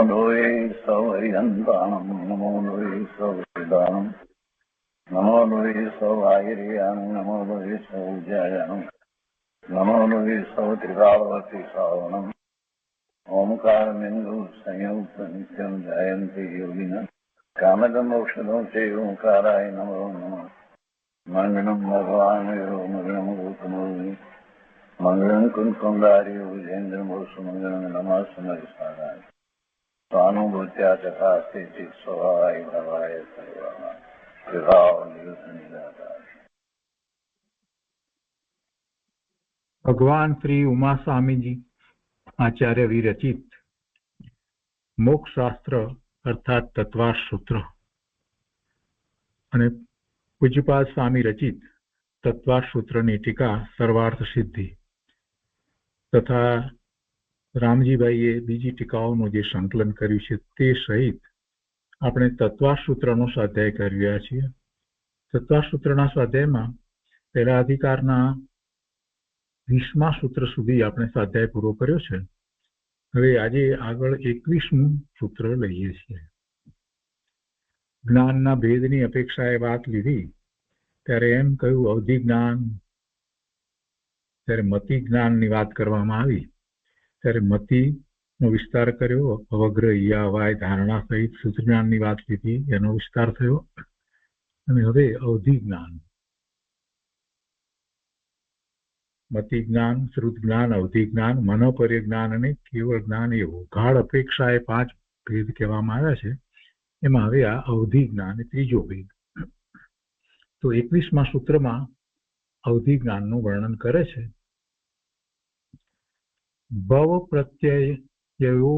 લોહે સૌહરિહંતાણમ નમો લોહે સૌહરિદાનમ નમો લોહે સૌહાયરિયાણમ નમો લોહે સૌજ્યાયાણમ નમો લોહે સૌત્રિકાવતી સાવણમ ઓમકારમેન્દુ સંયુક્ત નિત્યમ જયંતિ યોગિના કામદમ ઔષધો તે ઓંકારાય નમો નમઃ મંગલમ ભગવાન મંગલમ ગૌતમોની મંગલમ કુંકુંદારી વિજેન્દ્રમોષ મંગલમ નમઃ સારાય સ્વાનુભૂત્યા ચકાસ્તે સ્વભાવાય ભવાય સર્વમાં વિભાવ નિદાતા. ભગવાન શ્રી ઉમા સ્વામીજી આચાર્ય વિરચિત મોક્ષ શાસ્ત્ર અર્થાત તત્વાર્થ સૂત્ર અને પૂજ્યપાદ સ્વામી રચિત તત્વાર્થ સૂત્રની ટીકા સર્વાર્થ સિદ્ધિ તથા રામજીભાઈએ બીજી ટીકાઓનું જે સંકલન કર્યું છે તે સહિત આપણે તત્વાર્થ સૂત્રનો સ્વાધ્યાય કરી રહ્યા છીએ. તત્વાર્થ સૂત્રના સ્વાધ્યાયમાં પહેલા અધિકારના 20મા સૂત્ર સુધી આપણે સ્વાધ્યાય પૂરો કર્યો છે. હવે આજે આગળ 21મું સૂત્ર લઈએ છીએ. જ્ઞાનના ભેદની અપેક્ષાએ વાત લીધી ત્યારે એમ કહ્યું અવધિ જ્ઞાન, ત્યારે મતિ જ્ઞાનની વાત કરવામાં આવી ત્યારે મતિનો વિસ્તાર કર્યો, અવગ્ર ઈયાવાય ધારણા સહિત સૂત્ર જ્ઞાનની વાત લીધી, એનો વિસ્તાર થયો. અને હવે અવધિ જ્ઞાન, મતિ જ્ઞાન, શ્રુત જ્ઞાન, અવધિ જ્ઞાન, મનોપર્ય જ્ઞાન અને કેવળ જ્ઞાન, એ ઉઘાડ અપેક્ષાએ 5 ભેદ કહેવામાં આવ્યા છે. એમાં હવે આ અવધિ જ્ઞાન એ ત્રીજો ભેદ. તો 21મા સૂત્રમાં અવધિ જ્ઞાનનું વર્ણન કરે છે. ભવ પ્રત્યયો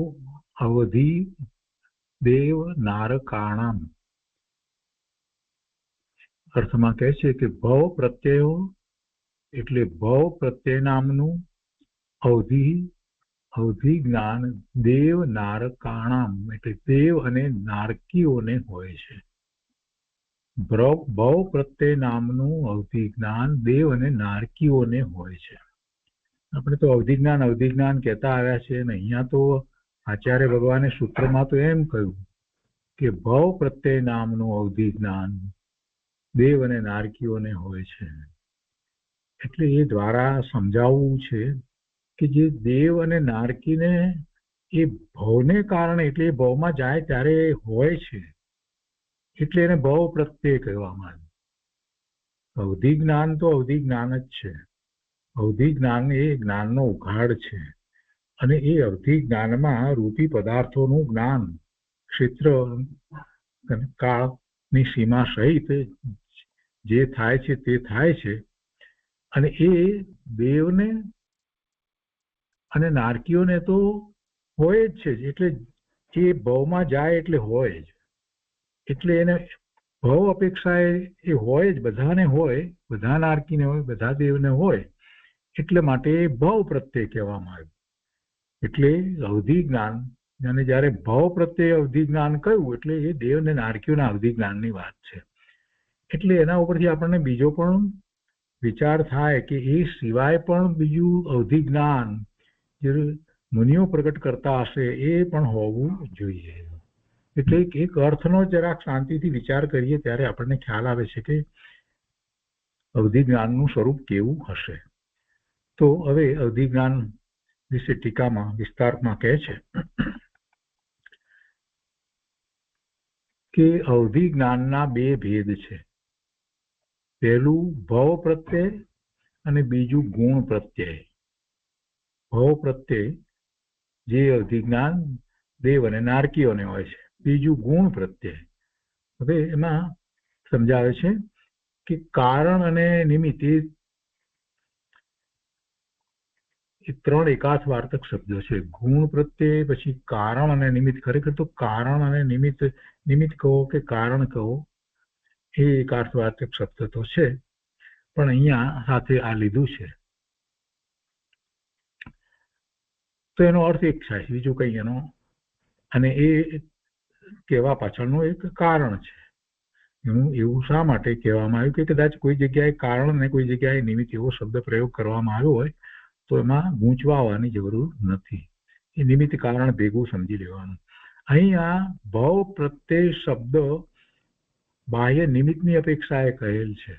અવધિ દેવ નારકાણામ. અર્થમાં કહે છે કે ભવ પ્રત્યયો એટલે ભવ પ્રત્યય નામનું અવધિ જ્ઞાન દેવ નારકાણામ એટલે દેવ અને નારકીઓને હોય છે. ભવ પ્રત્યય નામનું અવધિ જ્ઞાન દેવ અને નારકીઓને હોય છે. આપણે તો અવધિ જ્ઞાન કહેતા આવ્યા છે અને અહીંયા તો આચાર્ય ભગવાને સૂત્રમાં તો એમ કહ્યું કે ભવ પ્રત્યય નામનું અવધિ જ્ઞાન દેવ અને નારકીઓને હોય છે. એટલે એ દ્વારા સમજાવવું છે કે જે દેવ અને નારકીને એ ભવને કારણે એટલે એ ભવમાં જાય ત્યારે હોય છે એટલે એને ભવ પ્રત્યય કહેવામાં આવે. અવધિ જ્ઞાન તો અવધિ જ્ઞાન જ છે. અવધિ જ્ઞાન એ જ્ઞાનનો ઉઘાડ છે અને એ અવધિ જ્ઞાનમાં રૂપી પદાર્થોનું જ્ઞાન ક્ષેત્ર કાળની સીમા સહિત જે થાય છે તે થાય છે. અને એ દેવને અને નારકીઓને તો હોય જ છે. એટલે એ ભવમાં જાય એટલે હોય જ. એટલે એને ભવ અપેક્ષાએ એ હોય જ, બધાને હોય, બધા નારકીને હોય, બધા દેવને હોય. એટલે માટે ભવ પ્રત્યય કહેવામાં આવ્યું. એટલે અવધિ જ્ઞાન અને જ્યારે ભવ પ્રત્યય અવધિ જ્ઞાન કહ્યું એટલે એ દેવ અને નારકીઓના અવધિ જ્ઞાનની વાત છે. એટલે એના ઉપરથી આપણને બીજો પણ વિચાર થાય કે એ સિવાય પણ બીજું અવધિ જ્ઞાન જે મુનિઓ પ્રગટ કરતા હશે એ પણ હોવું જોઈએ. એટલે એક અર્થનો જરાક શાંતિથી વિચાર કરીએ ત્યારે આપણને ખ્યાલ આવે છે કે અવધિ જ્ઞાનનું સ્વરૂપ કેવું હશે. તો હવે અવધિ જ્ઞાન વિશે ટીકામાં વિસ્તારમાં કહે છે કે અવધિ જ્ઞાનના 2 ભેદ છે. પહેલું ભવ પ્રત્યય અને બીજું ગુણ પ્રત્યય. ભવ પ્રત્યય જે અવધિ જ્ઞાન દેવ અને નારકીઓને હોય છે. બીજું ગુણ પ્રત્યય. હવે એમાં સમજાવે છે કે કારણ અને નિમિત્ત એ 3 એકાર્થવાર્તક શબ્દો છે. ગુણ પ્રત્યય, પછી કારણ અને નિમિત્ત. ખરેખર તો કારણ અને નિમિત્ત કહો કે કારણ કહો એ એકાર્થવાર્તક શબ્દ તો છે, પણ અહીંયા સાથે આ લીધું છે તો એનો અર્થ એક થાય, બીજું કઈ એનો. અને એ કહેવા પાછળનું એક કારણ છે. એવું શા માટે કહેવામાં આવ્યું કે કદાચ કોઈ જગ્યાએ કારણ અને કોઈ જગ્યાએ નિમિત્ત એવો શબ્દ પ્રયોગ કરવામાં આવ્યો હોય તો એમાં ગૂંચવા આવવાની જરૂર નથી. એ નિમિત્ત કારણ ભેગું સમજી લેવાનું. અહીંયા ભાવ પ્રત્યય શબ્દ બાહ્ય નિમિત્તની અપેક્ષાએ કહેલ છે.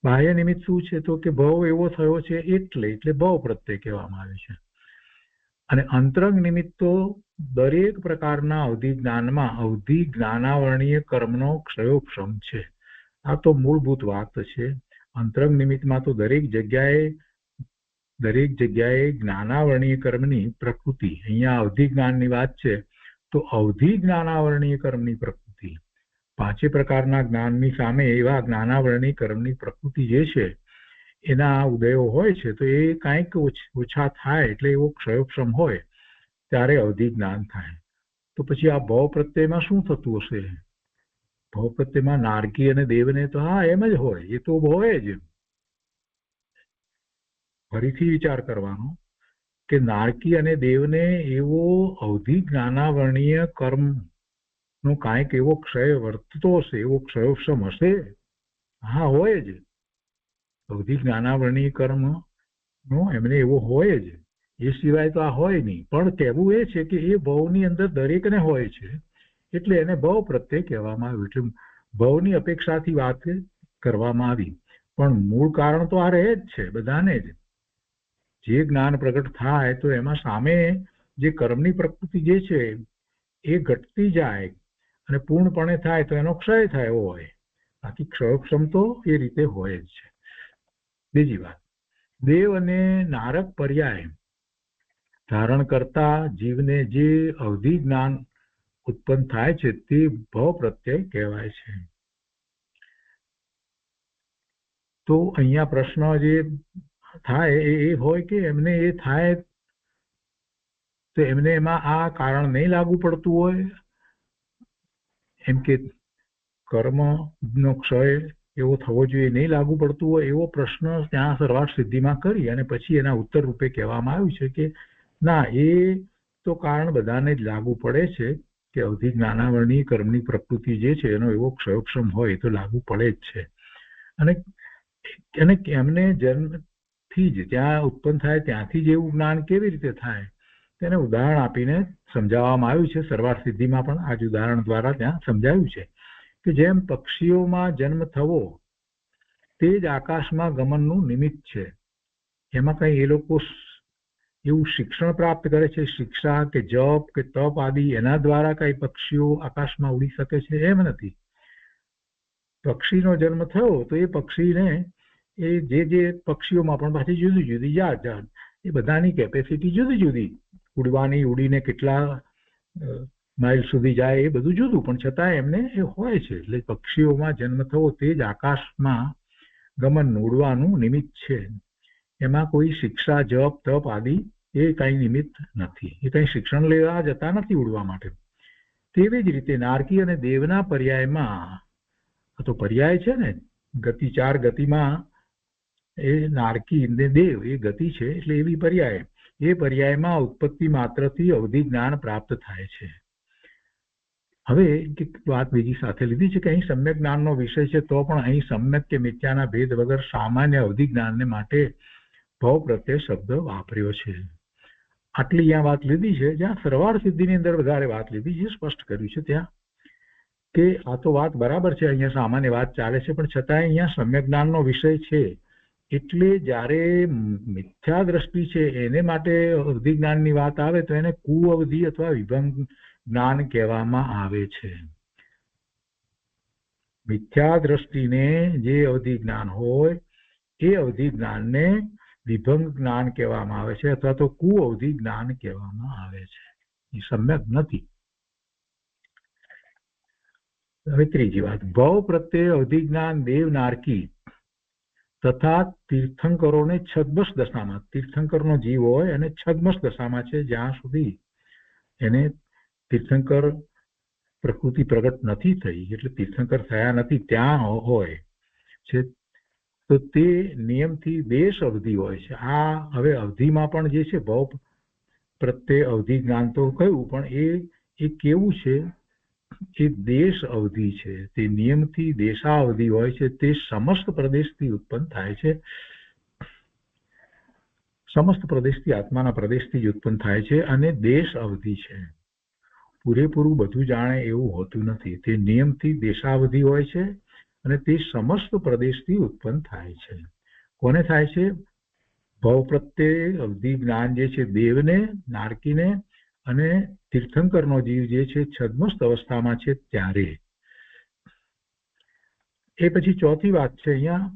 બાહ્ય નિમિત્ત શું છે? તો કે ભાવ એવો થયો છે એટલે ભાવ પ્રત્યય કહેવામાં આવે છે. અને અંતરંગ નિમિત્ત તો દરેક પ્રકારના અવધિ જ્ઞાનમાં અવધિ જ્ઞાનાવરણીય કર્મનો ક્ષયોક્ષમ છે. આ તો મૂળભૂત વાત છે. અંતરંગ નિમિત્તમાં તો દરેક જગ્યાએ જ્ઞાનાવરણીય કર્મની પ્રકૃતિ, અહીંયા અવધિ જ્ઞાનની વાત છે તો અવધિ જ્ઞાનાવરણીય કર્મની પ્રકૃતિ, પાંચે પ્રકારના જ્ઞાનની સામે એવા જ્ઞાનાવરણીય કર્મની પ્રકૃતિ જે છે એના ઉદયો હોય છે તો એ કાંઈક ઓછા થાય એટલે એવો ક્ષયોક્ષમ હોય ત્યારે અવધિ જ્ઞાન થાય. તો પછી આ ભાવ પ્રત્યયમાં શું થતું હશે? ભાવ પ્રત્યયમાં નારકી અને દેવને તો હા એમ જ હોય, એ તો હોય જ. ફરીથી વિચાર કરવાનો કે નારકી અને દેવને એવો અવધિ જ્ઞાનાવરણીય કર્મ નો કાંઈક એવો ક્ષય વર્તતો હશે, એવો ક્ષયોક્ષમ હશે. હા હોય જ. અવધિ જ્ઞાનાવરણીય કર્મ નો એમને એવો હોય જ, એ સિવાય તો આ હોય નહીં. પણ કહેવું એ છે કે એ ભાવની અંદર દરેકને હોય છે એટલે એને ભાવ પ્રત્યય કહેવામાં આવ્યું. એટલે ભાવની અપેક્ષાથી વાત કરવામાં આવી, પણ મૂળ કારણ તો આ રહે જ છે બધાને જ. જે જ્ઞાન પ્રગટ થાય તો એમાં સામે જે કર્મની પ્રકૃતિ જે છે એ ઘટતી જાય અને પૂર્ણપણે થાય તો એનો ક્ષય થાય એવો હોય. બાકી ક્ષયોક્ષમ તો એ રીતે હોય જ છે. બીજી વાત, દેવ અને નારક પર્યાય ધારણ કરતા જીવને જે અવધિ જ્ઞાન ઉત્પન્ન થાય છે તે ભાવ પ્રત્યય કહેવાય છે. તો અહીંયા પ્રશ્ન જે થાય એ હોય કે એમને એ થાય તો એમને એમાં આ કારણ નહીં લાગુ પડતું હોય, એમ કે કર્મનો ક્ષય એવો થવો જોઈએ નહીં લાગુ પડતું હોય, એવો પ્રશ્ન ત્યાં સર્વાર્થ સિદ્ધિમાં કરી અને પછી એના ઉત્તર રૂપે કહેવામાં આવ્યું છે કે ના, એ તો કારણ બધાને જ લાગુ પડે છે કે અવધિ જ્ઞાનાવરણીય કર્મની પ્રકૃતિ જે છે એનો એવો ક્ષયોક્ષમ હોય એ તો લાગુ પડે જ છે. અને એમને જન્મથી જ ત્યાં ઉત્પન્ન થાય ત્યાંથી જ એવું જ્ઞાન કેવી રીતે થાય તેને ઉદાહરણ આપીને સમજાવવામાં આવ્યું છે. સર્વાર્થ સિદ્ધિમાં પણ આ જ ઉદાહરણ દ્વારા ત્યાં સમજાવ્યું છે કે જેમ પક્ષીઓમાં જન્મ થવો તે જ આકાશમાં ગમનનું નિમિત્ત છે. એમાં કઈ એ લોકો એવું શિક્ષણ પ્રાપ્ત કરે છે, શિક્ષા કે જપ કે તપ આદિ એના દ્વારા કઈ પક્ષીઓ આકાશમાં ઉડી શકે છે? એમ નથી. પક્ષીનો જન્મ થયો તો એ પક્ષીને એ જે પક્ષીઓમાં પણ પાછી જુદી જુદી જાત એ બધાની કેપેસિટી જુદી જુદી, ઉડવાની, ઉડીને કેટલા માઇલ સુધી જાય એ બધું જુદું, પણ છતાં એમને એ હોય છે. એટલે પક્ષીઓમાં જન્મ થવો તે જ આકાશમાં ગમન ઉડવાનું નિમિત્ત છે. એમાં કોઈ શિક્ષા, જપ, તપ આદિ એ કઈ નિમિત્ત નથી. એ કઈ શિક્ષણ લેવા જતા નથી ઉડવા માટે. તેવી જ રીતે નારકી અને દેવના પર્યાયમાં, તો પર્યાય છે ને, ગતિ, ચાર ગતિમાં એ નારકી ને દેવ એ ગતિ છે એટલે એવી પર્યાય, એ પર્યાયમાં ઉત્પત્તિ માત્રથી અવધિ જ્ઞાન પ્રાપ્ત થાય છે. હવે એક વાત બીજી સાથે લીધી છે કે અહીં સમ્યક જ્ઞાનનો વિષય છે તો પણ અહીં સમ્યક કે મિથ્યાના ભેદ વગર સામાન્ય અવધિ જ્ઞાનને માટે ભાવ પ્રત્યય શબ્દ વાપર્યો છે. આટલી અહીંયા વાત લીધી છે. જ્યાં સર્વાર્થ સિદ્ધિની અંદર વધારે વાત લીધી છે, સ્પષ્ટ કર્યું છે ત્યાં કે આ તો વાત બરાબર છે, અહીંયા સામાન્ય વાત ચાલે છે, પણ છતાંય અહીંયા સમ્યક જ્ઞાનનો વિષય છે એટલે જ્યારે મિથ્યા દ્રષ્ટિ છે એને માટે અવધિ જ્ઞાનની વાત આવે તો એને કુઅવધિ અથવા વિભંગ જ્ઞાન કહેવામાં આવે છે. મિથ્યા દ્રષ્ટિને જે અવધિ જ્ઞાન હોય એ અવધિ જ્ઞાનને વિભંગ જ્ઞાન કહેવામાં આવે છે અથવા તો કુઅવધિ જ્ઞાન કહેવામાં આવે છે. એ સમ્યક નથી. હવે ત્રીજી વાત, ભાવ પ્રત્યે અવધિ જ્ઞાન દેવ, નારકી તથા તીર્થંકરોને છદ્મસ દશામાં, તીર્થંકરનો જીવ હોય અને છદ્મસ દશામાં છે જ્યાં સુધી એને તીર્થંકર પ્રકૃતિ પ્રગટ નથી થઈ એટલે તીર્થંકર થયા નથી ત્યાં હોય છે તો તે નિયમથી દેશ અવધિ હોય છે. આ હવે અવધિમાં પણ જે છે ભાવ પ્રત્યે અવધિ જ્ઞાન તો કહ્યું, પણ એ કેવું છે? એ દેશ અવધિ છે. તે નિયમથી દેશા અવધિ હોય છે. તે સમસ્ત પ્રદેશથી ઉત્પન્ન થાય છે. સમસ્ત પ્રદેશથી, આત્માના પ્રદેશથી જ ઉત્પન્ન થાય છે અને દેશ અવધિ છે. પૂરેપૂરું બધું જાણે એવું હોતું નથી. તે નિયમથી દેશાવધિ હોય છે અને તે સમસ્ત પ્રદેશથી ઉત્પન્ન થાય છે. કોને થાય છે? ભવ પ્રત્યે અવધિ જ્ઞાન જે છે દેવને, નારકીને અને તીર્થંકરનો જીવ જે છે છદ્મસ્ત અવસ્થામાં છે ત્યારે. એ પછી ચોથી વાત છે અહીંયા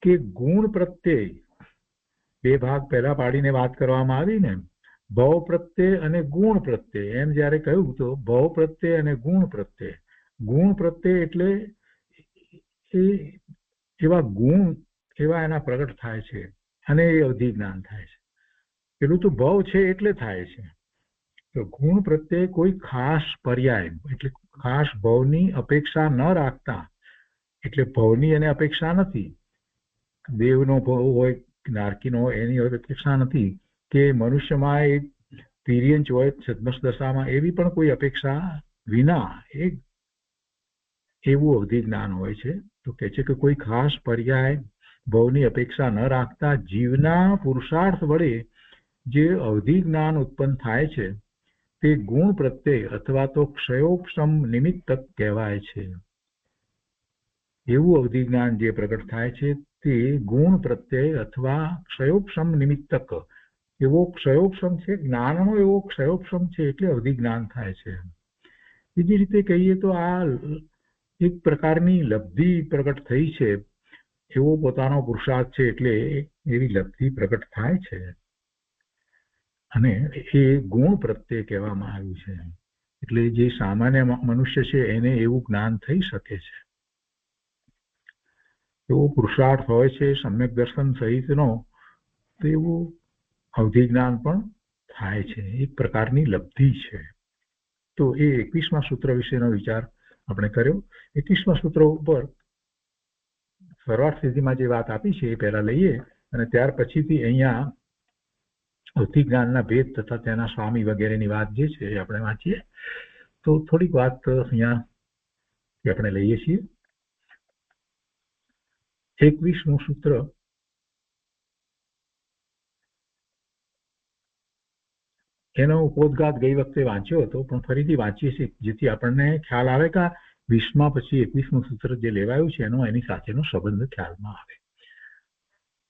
કે ગુણ પ્રત્યે બે ભાગ પહેલા પાડીને વાત કરવામાં આવી ને, ભવ પ્રત્યે અને ગુણ પ્રત્યે. એમ જયારે કહ્યું તો ભવ પ્રત્યે અને ગુણ પ્રત્યે. ગુણ પ્રત્યે એટલે એવા ગુણ એવા એના પ્રગટ થાય છે અને એ અવધિ જ્ઞાન થાય છે. પેલું તો ભવ છે એટલે થાય છે. તો ગુણ પ્રત્યે કોઈ ખાસ પર્યાય એટલે ખાસ ભવની અપેક્ષા ન રાખતા, એટલે ભવની એને અપેક્ષા નથી. દેવનો ભવ હોય, નારકીનો હોય, એની અપેક્ષા નથી કે મનુષ્યમાં એક તિર્યંચ હોય છદ્મસ દશામાં, એવી પણ કોઈ અપેક્ષા વિના એવું અવધિ જ્ઞાન હોય છે. તો કહે છે કે કોઈ ખાસ પર્યાય ભવની અપેક્ષા ન રાખતા જીવના પુરુષાર્થ વડે જે અવધિ જ્ઞાન ઉત્પન્ન થાય છે તે ગુણ પ્રત્યે અથવા તો ક્ષયોપશમ નિમિત્તક કહેવાય છે. એવું અવધિ જ્ઞાન જે પ્રગટ થાય છે તે ગુણ પ્રત્યય અથવા ક્ષયોપશમ નિમિત્તક. એવો ક્ષયોપશમ છે, જ્ઞાનનો એવો ક્ષયોપશમ છે એટલે અવધિ જ્ઞાન થાય છે. બીજી રીતે કહીએ તો આ એક પ્રકારની લબ્ધિ પ્રગટ થઈ છે, એવો પોતાનો પુરુષાર્થ છે એટલે એવી લબ્ધિ પ્રગટ થાય છે અને એ ગુણ પ્રત્યે કહેવામાં આવ્યું છે. એટલે જે સામાન્ય મનુષ્ય છે એને એવું જ્ઞાન થઈ શકે છે. એવો પુરુષાર્થ હોય છે સમ્યક દર્શન સહિતનો, તો એવું અવધિ જ્ઞાન પણ થાય છે. એક પ્રકારની લબ્ધિ છે. તો એ 21મા સૂત્ર વિશેનો વિચાર આપણે કર્યો. 21મા સૂત્ર ઉપર સર્વાર્થ સિદ્ધિમાં જે વાત આપી છે એ પહેલા લઈએ અને ત્યાર પછીથી અહીંયા અવધિ જ્ઞાનના ભેદ તથા તેના સ્વામી વગેરેની વાત જે છે એ આપણે વાંચીએ. તો થોડીક વાત અહીંયા આપણે લઈએ છીએ. 21મું સૂત્ર એનો ઉपोદઘાત ગઈ વખતે વાંચ્યો હતો, પણ ફરીથી વાંચીએ છીએ જેથી આપણને ખ્યાલ આવે કે 20મા પછી 21મું સૂત્ર જે લેવાયું છે એનો એની સાથેનો સંબંધ ખ્યાલમાં આવે.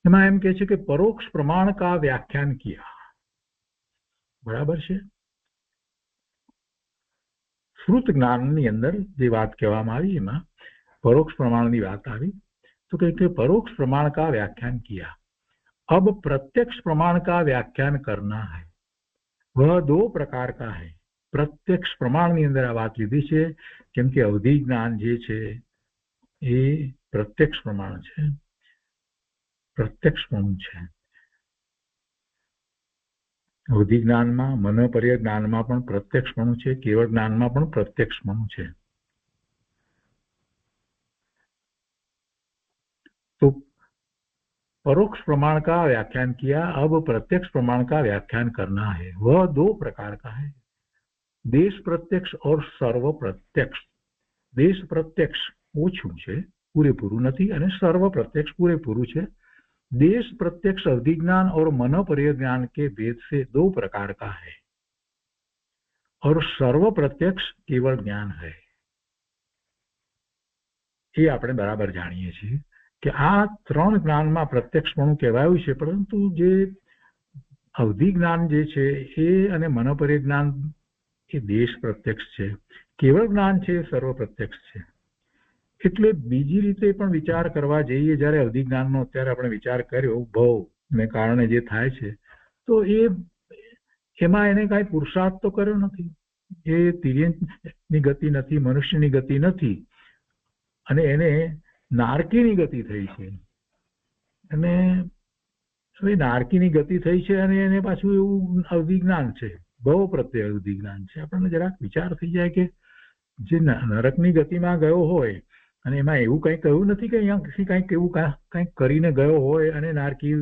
એમાં એમ કે છે કે પરોક્ષ પ્રમાણ કા વ્યાખ્યાન કિયા. બરાબર છે. શ્રુત જ્ઞાનની અંદર જે વાત કહેવામાં આવી એમાં પરોક્ષ પ્રમાણની વાત આવી. तो कहते परोक्ष प्रमाण का व्याख्यान किया. अब प्रत्यक्ष प्रमाण का व्याख्यान करना है. वह दो प्रकार का है. प्रत्यक्ष प्रमाण ની અંદર આ વાત લીધી છે કેમ કે અવધિ જ્ઞાન જે છે એ પ્રત્યક્ષ પ્રમાણ છે, પ્રત્યક્ષપણું છે. અવધિ જ્ઞાનમાં મનોપર્ય જ્ઞાનમાં પણ પ્રત્યક્ષપણું છે, કેવળ જ્ઞાનમાં પણ પ્રત્યક્ષપણું છે. तो परोक्ष प्रमाण का व्याख्यान किया. अब प्रत्यक्ष प्रमाण का व्याख्यान करना है. वह दो प्रकार का है, देश प्रत्यक्ष और सर्व प्रत्यक्ष. देश प्रत्यक्ष ओछું છે, પૂરેપૂરું નથી, અને સર્વ प्रत्यक्ष પૂરેપૂરું છે. देश प्रत्यक्ष अवधि ज्ञान और मनोपर्य ज्ञान के भेद से दो प्रकार का है और सर्व प्रत्यक्ष केवल ज्ञान है. ये આપણે બરાબર જાણીએ છીએ કે આ ત્રણ જ્ઞાનમાં પ્રત્યક્ષપણું કહેવાયું છે, પરંતુ જે અવધિ જ્ઞાન જે છે એ અને મનોપર્ય જ્ઞાન એ દેશ પ્રત્યક્ષ છે, કેવળ જ્ઞાન છે એ સર્વ પ્રત્યક્ષ છે. એટલે બીજી રીતે પણ વિચાર કરવા જઈએ, જ્યારે અવધિ જ્ઞાનનો અત્યારે આપણે વિચાર કર્યો ભવને કારણે જે થાય છે, તો એમાં એને કાંઈ પુરુષાર્થ તો કર્યો નથી. એ તિર્યંની ગતિ નથી, મનુષ્યની ગતિ નથી, અને એને નારકીની ગતિ થઈ છે. અને હવે નારકીની ગતિ થઈ છે અને એને પાછું એવું અવધિ જ્ઞાન છે, ભવ પ્રત્યે અવધિ જ્ઞાન છે. આપણને જરાક વિચાર થઈ જાય કે જે નરકની ગતિમાં ગયો હોય અને એમાં એવું કંઈ કહ્યું નથી કે અહીંયાથી કંઈક એવું કંઈક કરીને ગયો હોય અને નારકી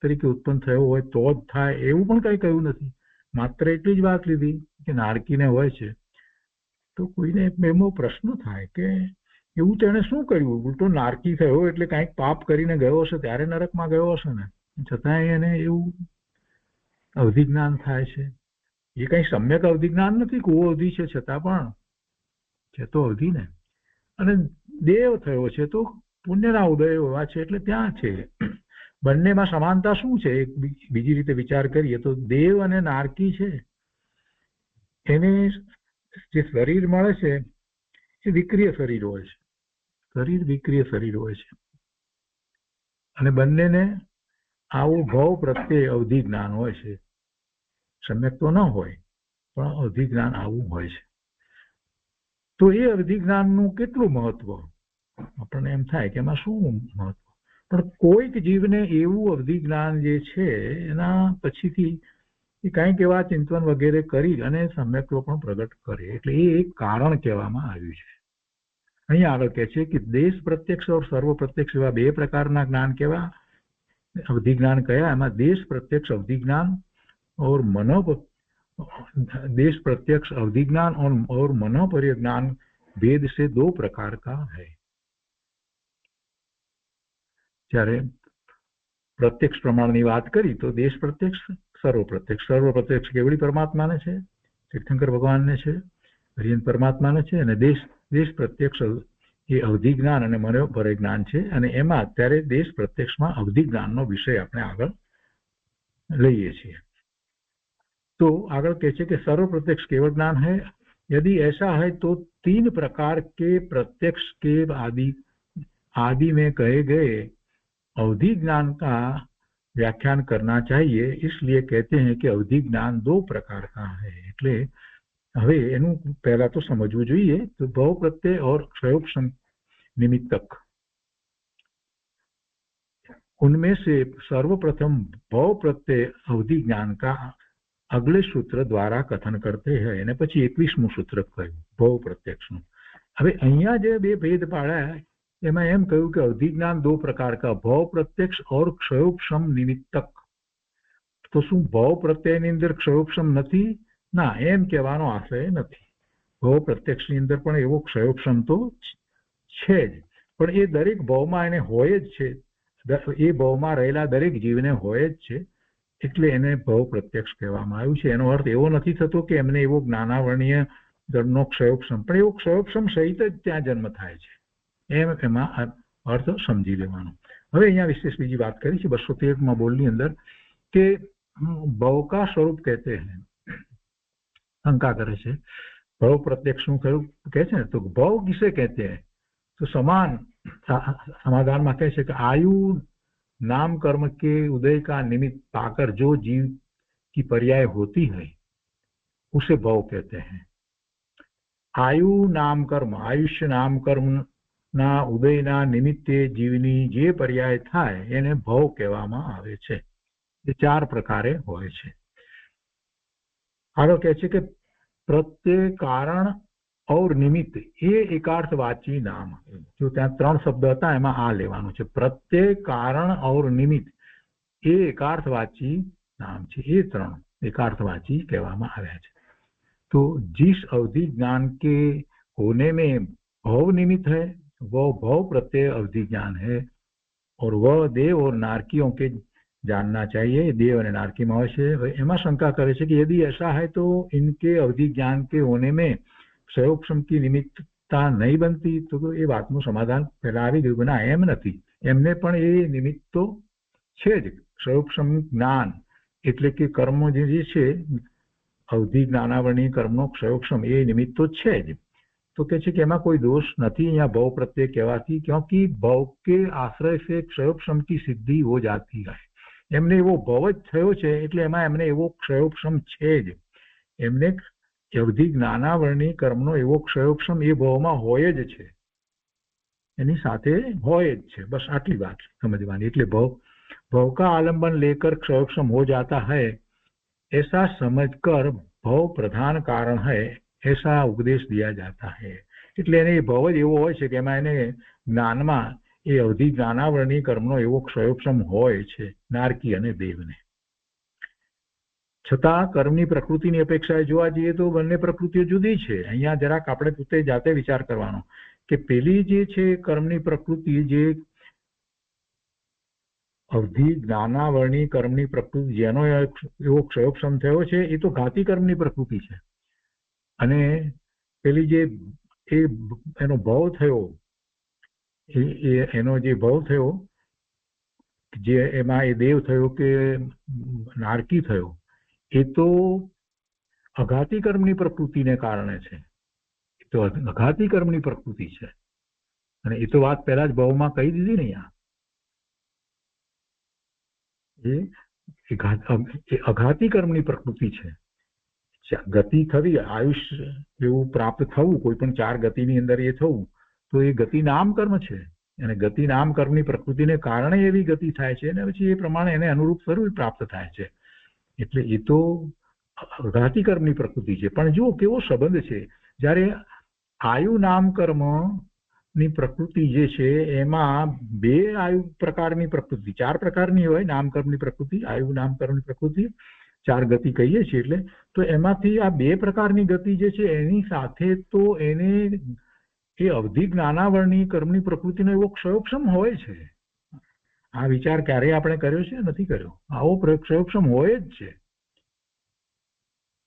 તરીકે ઉત્પન્ન થયો હોય તો જ થાય, એવું પણ કંઈ કહ્યું નથી. માત્ર એટલી જ વાત લીધી કે નારકીને હોય છે. તો કોઈને એમનો પ્રશ્ન થાય કે એવું તેણે શું કર્યું? ઉલટો નારકી થયો એટલે કાંઈક પાપ કરીને ગયો હશે, ત્યારે નરકમાં ગયો હશે ને, છતાંય એને એવું અવધિ જ્ઞાન થાય છે. એ કઈ સમ્યક અવધિ જ્ઞાન નથી, કુવો અવધિ છે છતાં પણ છે તો અવધિ ને. અને દેવ થયો છે તો પુણ્યના ઉદય એવા છે એટલે ત્યાં છે. બંનેમાં સમાનતા શું છે? એક બીજી રીતે વિચાર કરીએ તો દેવ અને નારકી છે એને જે શરીર મળે છે એ વિક્રિય શરીર હોય છે. શરીર વિક્રિય શરીર હોય છે અને બંનેને આવું ભાવ પ્રત્યે અવધિ જ્ઞાન હોય છે. સમ્યક તો ન હોય પણ અવધિ જ્ઞાન આવું હોય છે. તો એ અવધિ જ્ઞાનનું કેટલું મહત્વ આપણને એમ થાય કે એમાં શું મહત્વ, પણ કોઈક જીવને એવું અવધિ જ્ઞાન જે છે એના પછીથી એ કંઈક એવા ચિંતન વગેરે કરી અને સમ્યક્ત્વ પણ પ્રગટ કરે, એટલે એ એક કારણ કહેવામાં આવ્યું છે. અહીંયા આગળ કહે છે કે દેશ પ્રત્યક્ષ और સર્વ પ્રત્યક્ષ એવા બે પ્રકારના જ્ઞાન કેવા અવધિ જ્ઞાન કયા? એમાં દેશ પ્રત્યક્ષ અવધિ જ્ઞાન और देश प्रत्यक्ष अवधि ज्ञान और मनोपर्य ज्ञान भेद से दो प्रकार का है. જ્યારે પ્રત્યક્ષ પ્રમાણની વાત કરી તો દેશ પ્રત્યક્ષ સર્વ પ્રત્યક્ષ કેવડી પરમાત્માને છે, તીર્થંકર ભગવાનને છે, હરિયન પરમાત્માને છે, અને દેશ પ્રત્યક્ષ એ અવધિ જ્ઞાન અને મનોપર્ય જ્ઞાન છે. અને એમાં અત્યારે દેશ પ્રત્યક્ષમાં અવધિ જ્ઞાનનો વિષય આપણે આગળ લઈએ છીએ. तो आगे कहते कि सर्व प्रत्यक्ष केवल ज्ञान है. यदि ऐसा है तो 3 प्रकार के प्रत्यक्ष के आदि में कहे गए अवधि ज्ञान का व्याख्यान करना चाहिए. इसलिए कहते हैं कि अवधि ज्ञान 2 प्रकार का है. એટલે હવે એનું પહેલા તો સમજવું જોઈએ તો ભાવ પ્રત્યય और क्षयोपशम निमित्तक, उनमें से सर्वप्रथम भाव प्रत्यय अवधि ज्ञान का अगले सूत्र द्वारा कथन करते हैं. અને પછી 21મું સૂત્ર કહ્યું ભાવ પ્રત્યક્ષનું. હવે અહીંયા જે બે ભેદ પાડ્યા એમાં એમ કહ્યું કે અવધિ જ્ઞાન 2 પ્રકાર का भाव प्रत्यक्ष और क्षयोपशम निमित्तक. તો શું ભાવ પ્રત્યયની અંદર ક્ષયોપશમ નથી? ના, એમ કહેવાનો આશય નથી. ભાવ પ્રત્યક્ષની અંદર પણ એવો ક્ષયોપશમ તો છે જ, પણ એ દરેક ભાવમાં એને હોય જ છે. એ ભાવમાં રહેલા દરેક જીવને હોય જ છે, એટલે એને ભાવ પ્રત્યક્ષ કહેવામાં આવ્યું છે. એનો અર્થ એવો નથી થતો કે એમને એવો જ્ઞાનાવર્ણીય જન્મનો ક્ષયોપશમ, પણ એવો ક્ષયોપશમ સહિત જ ત્યાં જન્મ થાય છે, એમાં અર્થ સમજી લેવાનો. હવે અહીંયા વિશેષ બીજી વાત કરી છે 213માં બોલની અંદર કે ભાવ કા સ્વરૂપ કહેતે હૈ. શંકા કરે છે ભાવ પ્રત્યક્ષનું કયું કહે છે ને, તો ભાવ કિસે કહેતે હૈ? તો समाधान में कह कि आयु नाम कर्म के उदय का निमित्त पाकर जो जीव की पर्याय होती है उसे भाव कहते हैं. आयु नाम कर्म, आयुष्य नाम कर्म ना उदय ना निमित्ते जीवनी जे पर्याय थाय એને ભાવ કહેવામાં આવે છે. એ 4 પ્રકારે હોય છે. આગળ કહે છે કે પ્રત્યય કારણ और निमित्त ये एकार्थवाची नाम है. जो ત્યાં 3 શબ્દ હતા એમાં આ લેવાનું છે. प्रत्यय कारण और निमित्त ये एकार्थवाची नाम છે. ये 3 एकार्थवाची કહેવામાં આવ્યા છે. तो जिस अवधि ज्ञान के होने में भाव निमित्त है वह भाव प्रत्यय अवधि ज्ञान है और वह देव और नारकियों के जानना चाहिए. देव और नारकी में હોય છે. એમાં શંકા કરે છે कि यदि ऐसा है तो इनके अवधि ज्ञान के होने में ક્ષયોપશમ की નિમિત્તતા નહીં બનતી. તો એ વાતનું સમાધાન પહેલા આવી ગયું. ના, એમ નથી. એમને પણ એ નિમિત્ત તો છે જ. ક્ષયોપશમ જ્ઞાન એટલે કે કર્મ જે છે અવધિ જ્ઞાનાવરણી કર્મનો ક્ષયોપશમ એ નિમિત્ત તો છે જ. તો કે છે કે એમાં કોઈ દોષ નથી અહીંયા ભાવ પ્રત્યય કહેવાથી, क्योंकि भाव के आश्रय से क्षयोपशम की सिद्धि हो जाती है. એમને એવો ભાવ જ થયો છે એટલે એમાં એમને એવો ક્ષયોપશમ છે જ. એમને अवधि ज्ञानावरणी कर्मनो एवो क्षयोपशम ए भावमां होय ज छे, एनी साथे होय ज छे. बस आटली बात समझवानी. એટલે भाव का आलंबन लेकर क्षयोपशम हो जाता है ऐसा समझकर भाव प्रधान कारण है ऐसा उपदेश दिया जाता है. એટલે એને ભાવ જ એવો હોય છે કે એમાં એને જ્ઞાનમાં એ અવધિ જ્ઞાનાવરણી કર્મનો એવો ક્ષયોપશમ હોય છે નારકી અને દેવને. છતાં કર્મની પ્રકૃતિની અપેક્ષાએ જોવા જઈએ તો બંને પ્રકૃતિઓ જુદી છે. અહીંયા જરાક આપણે પોતે જાતે વિચાર કરવાનો કે પેલી જે છે કર્મની પ્રકૃતિ જે અવધિ જ્ઞાનાવરણી કર્મની પ્રકૃતિ જેનો એવો ક્ષયોક્ષમ થયો છે એ તો ઘાતી કર્મની પ્રકૃતિ છે. અને પેલી જે એનો ભાવ થયો, એનો જે ભાવ થયો, જે એમાં એ દેવ થયો કે નારકી થયો, એ તો અઘાતી કર્મની પ્રકૃતિને કારણે છે. એ તો અઘાતી કર્મની પ્રકૃતિ છે. અને એ તો વાત પહેલા જ ભાવમાં કહી દીધી ને. એ અઘાતી કર્મની પ્રકૃતિ છે. ગતિ થવી, આયુષ્ય એવું પ્રાપ્ત થવું, કોઈ પણ 4 ગતિની અંદર એ થવું, તો એ ગતિ નામ કર્મ છે. અને ગતિ નામ કર્મની પ્રકૃતિને કારણે એવી ગતિ થાય છે અને પછી એ પ્રમાણે એને અનુરૂપ સ્વરૂપ પ્રાપ્ત થાય છે. એટલે એ તો અઘાતી કર્મની પ્રકૃતિ છે. પણ જુઓ કેવો સંબંધ છે. જ્યારે આયુ નામ કર્મ ની પ્રકૃતિ જે છે એમાં 2 આયુ પ્રકારની પ્રકૃતિ, 4 પ્રકારની હોય નામકર્મની પ્રકૃતિ, આયુ નામકર્મની પ્રકૃતિ, 4 ગતિ કહીએ છીએ. એટલે તો એમાંથી આ 2 પ્રકારની ગતિ જે છે એની સાથે તો એને એ અવધિ જ્ઞાનાવરણી કર્મની પ્રકૃતિનો એવો ક્ષયોક્ષમ હોય છે. આ વિચાર ક્યારેય આપણે કર્યો છે? નથી કર્યો. આવો ક્ષયોક્ષમ હોય જ છે.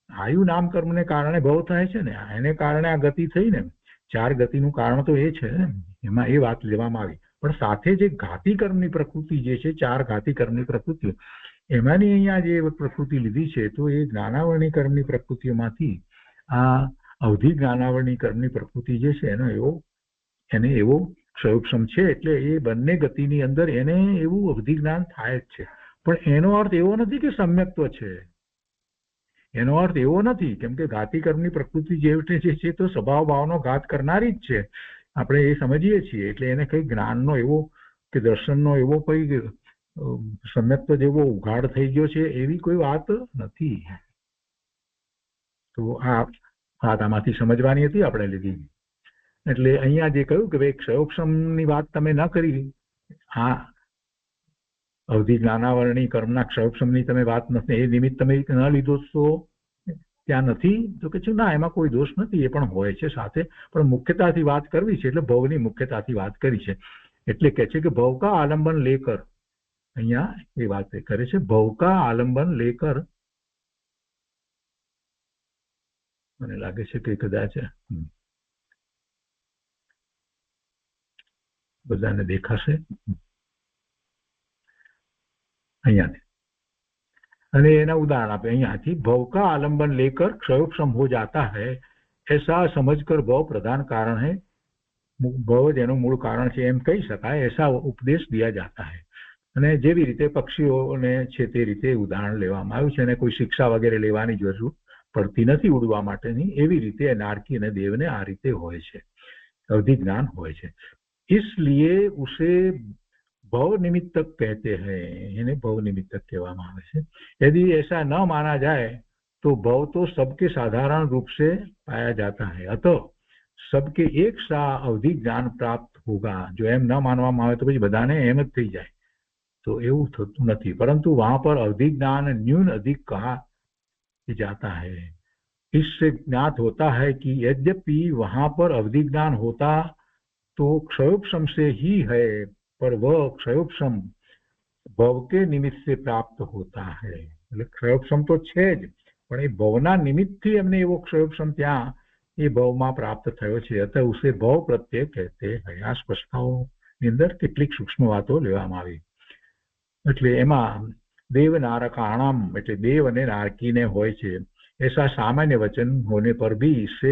આયુ નામ કર્મને કારણે ભવ થાય છે ને, એને કારણે આ ગતિ થઈ ને. 4 ગતિનું કારણ તો એ છે ને, એમાં એ વાત લેવામાં આવી. પણ સાથે જે ઘાતી કર્મની પ્રકૃતિ જે છે, 4 ઘાતી કર્મની પ્રકૃતિઓ, એમાંની અહીંયા જે પ્રકૃતિ લીધી છે તો એ જ્ઞાનાવરણી કર્મની પ્રકૃતિઓમાંથી આ અવધિ જ્ઞાનાવરણી કર્મની પ્રકૃતિ જે છે એને એવો ક્ષયોક્ષમ છે. એટલે એ બંને ગતિની અંદર એને એવું અવધિ જ્ઞાન થાય જ છે. પણ એનો અર્થ એવો નથી કે સમ્યક્ત્વ છે. એનો અર્થ એવો નથી, કેમ કે ઘાતી કર્મની પ્રકૃતિ જે છે તો સ્વભાવ ભાવનો ઘાત કરનારી જ છે. આપણે એ સમજીએ છીએ. એટલે એને કઈ જ્ઞાનનો એવો કે દર્શનનો એવો કોઈ સમ્યક્ત્વ જેવો ઉઘાડ થઈ ગયો છે એવી કોઈ વાત નથી. તો આ વાત આમાંથી સમજવાની હતી આપણે લીધી. એટલે અહીંયા જે કહ્યું કે ભાઈ ક્ષયોક્ષમની વાત તમે ન કરી, આ અવધિ જ્ઞાનાવરણી કર્મના ક્ષયોક્ષમની તમે વાત નથી, એ નિમિત્ત તમે ન લીધો તો ત્યાં નથી. તો કે છે ના, એમાં કોઈ દોષ નથી, એ પણ હોય છે સાથે, પણ મુખ્યતાથી વાત કરવી છે એટલે ભવની મુખ્યતાથી વાત કરી છે. એટલે કે છે કે ભવ કા આલંબન લેકર, અહીંયા એ વાત કરે છે, ભવ કા આલંબન લેકર. મને લાગે છે કે કદાચ બધાને દેખાશે અહીંયા. અને એના ઉદાહરણ આપે અહીંયાથી, भव का आलम्बन लेकर क्षयोक्षम हो जाता है ऐसा समझकर भव प्रधान कारण है, ભવ જ એનું મૂળ કારણ છે એમ કહી શકાય, ऐसा ઉપદેશ दिया जाता है. અને જેવી રીતે પક્ષીઓને છે તે રીતે ઉદાહરણ લેવામાં આવ્યું છે અને કોઈ શિક્ષા વગેરે લેવાની જરૂર પડતી નથી ઉડવા માટેની. એવી રીતે નારકી અને દેવને આ રીતે હોય છે, અવધિ જ્ઞાન હોય છે. इसलिए उसे भव निमित्तक कहते हैं, इन्हें भव निमित्तक कहवामा आवे छे. यदि ऐसा न माना जाए तो भव तो सबके साधारण रूप से पाया जाता है, अतः सबके एक सा अवधि ज्ञान प्राप्त होगा. जो एम न मानवामां आवे तो પછી બધાને એમ જ થઈ જાય, तो એવું થતું નથી. परंतु वहां पर अवधि ज्ञान न्यून अधिक कहा जाता है. इससे ज्ञात होता है कि यद्यपि वहां पर अवधि ज्ञान होता तो क्षयोक्षम से ही है, पर वह क्षयोक्षम भव के निमित्त से प्राप्त होता है. એટલે ક્ષયોક્ષમ તો છે જ, પણ એ ભવના નિમિત્તથી એમને એવો ક્ષયોક્ષમ ત્યાં એ ભવમાં પ્રાપ્ત થયો છે. અતઃ ઉસે ભવ પ્રત્યે કહેતે હૈ. આ સ્પષ્ટતાઓની અંદર કેટલીક સૂક્ષ્મ વાતો લેવામાં આવી. એટલે એમાં દેવ નારકાણામ એટલે દેવ અને નારકીને હોય છે. ऐसा सामान्य वचन होने पर भी इससे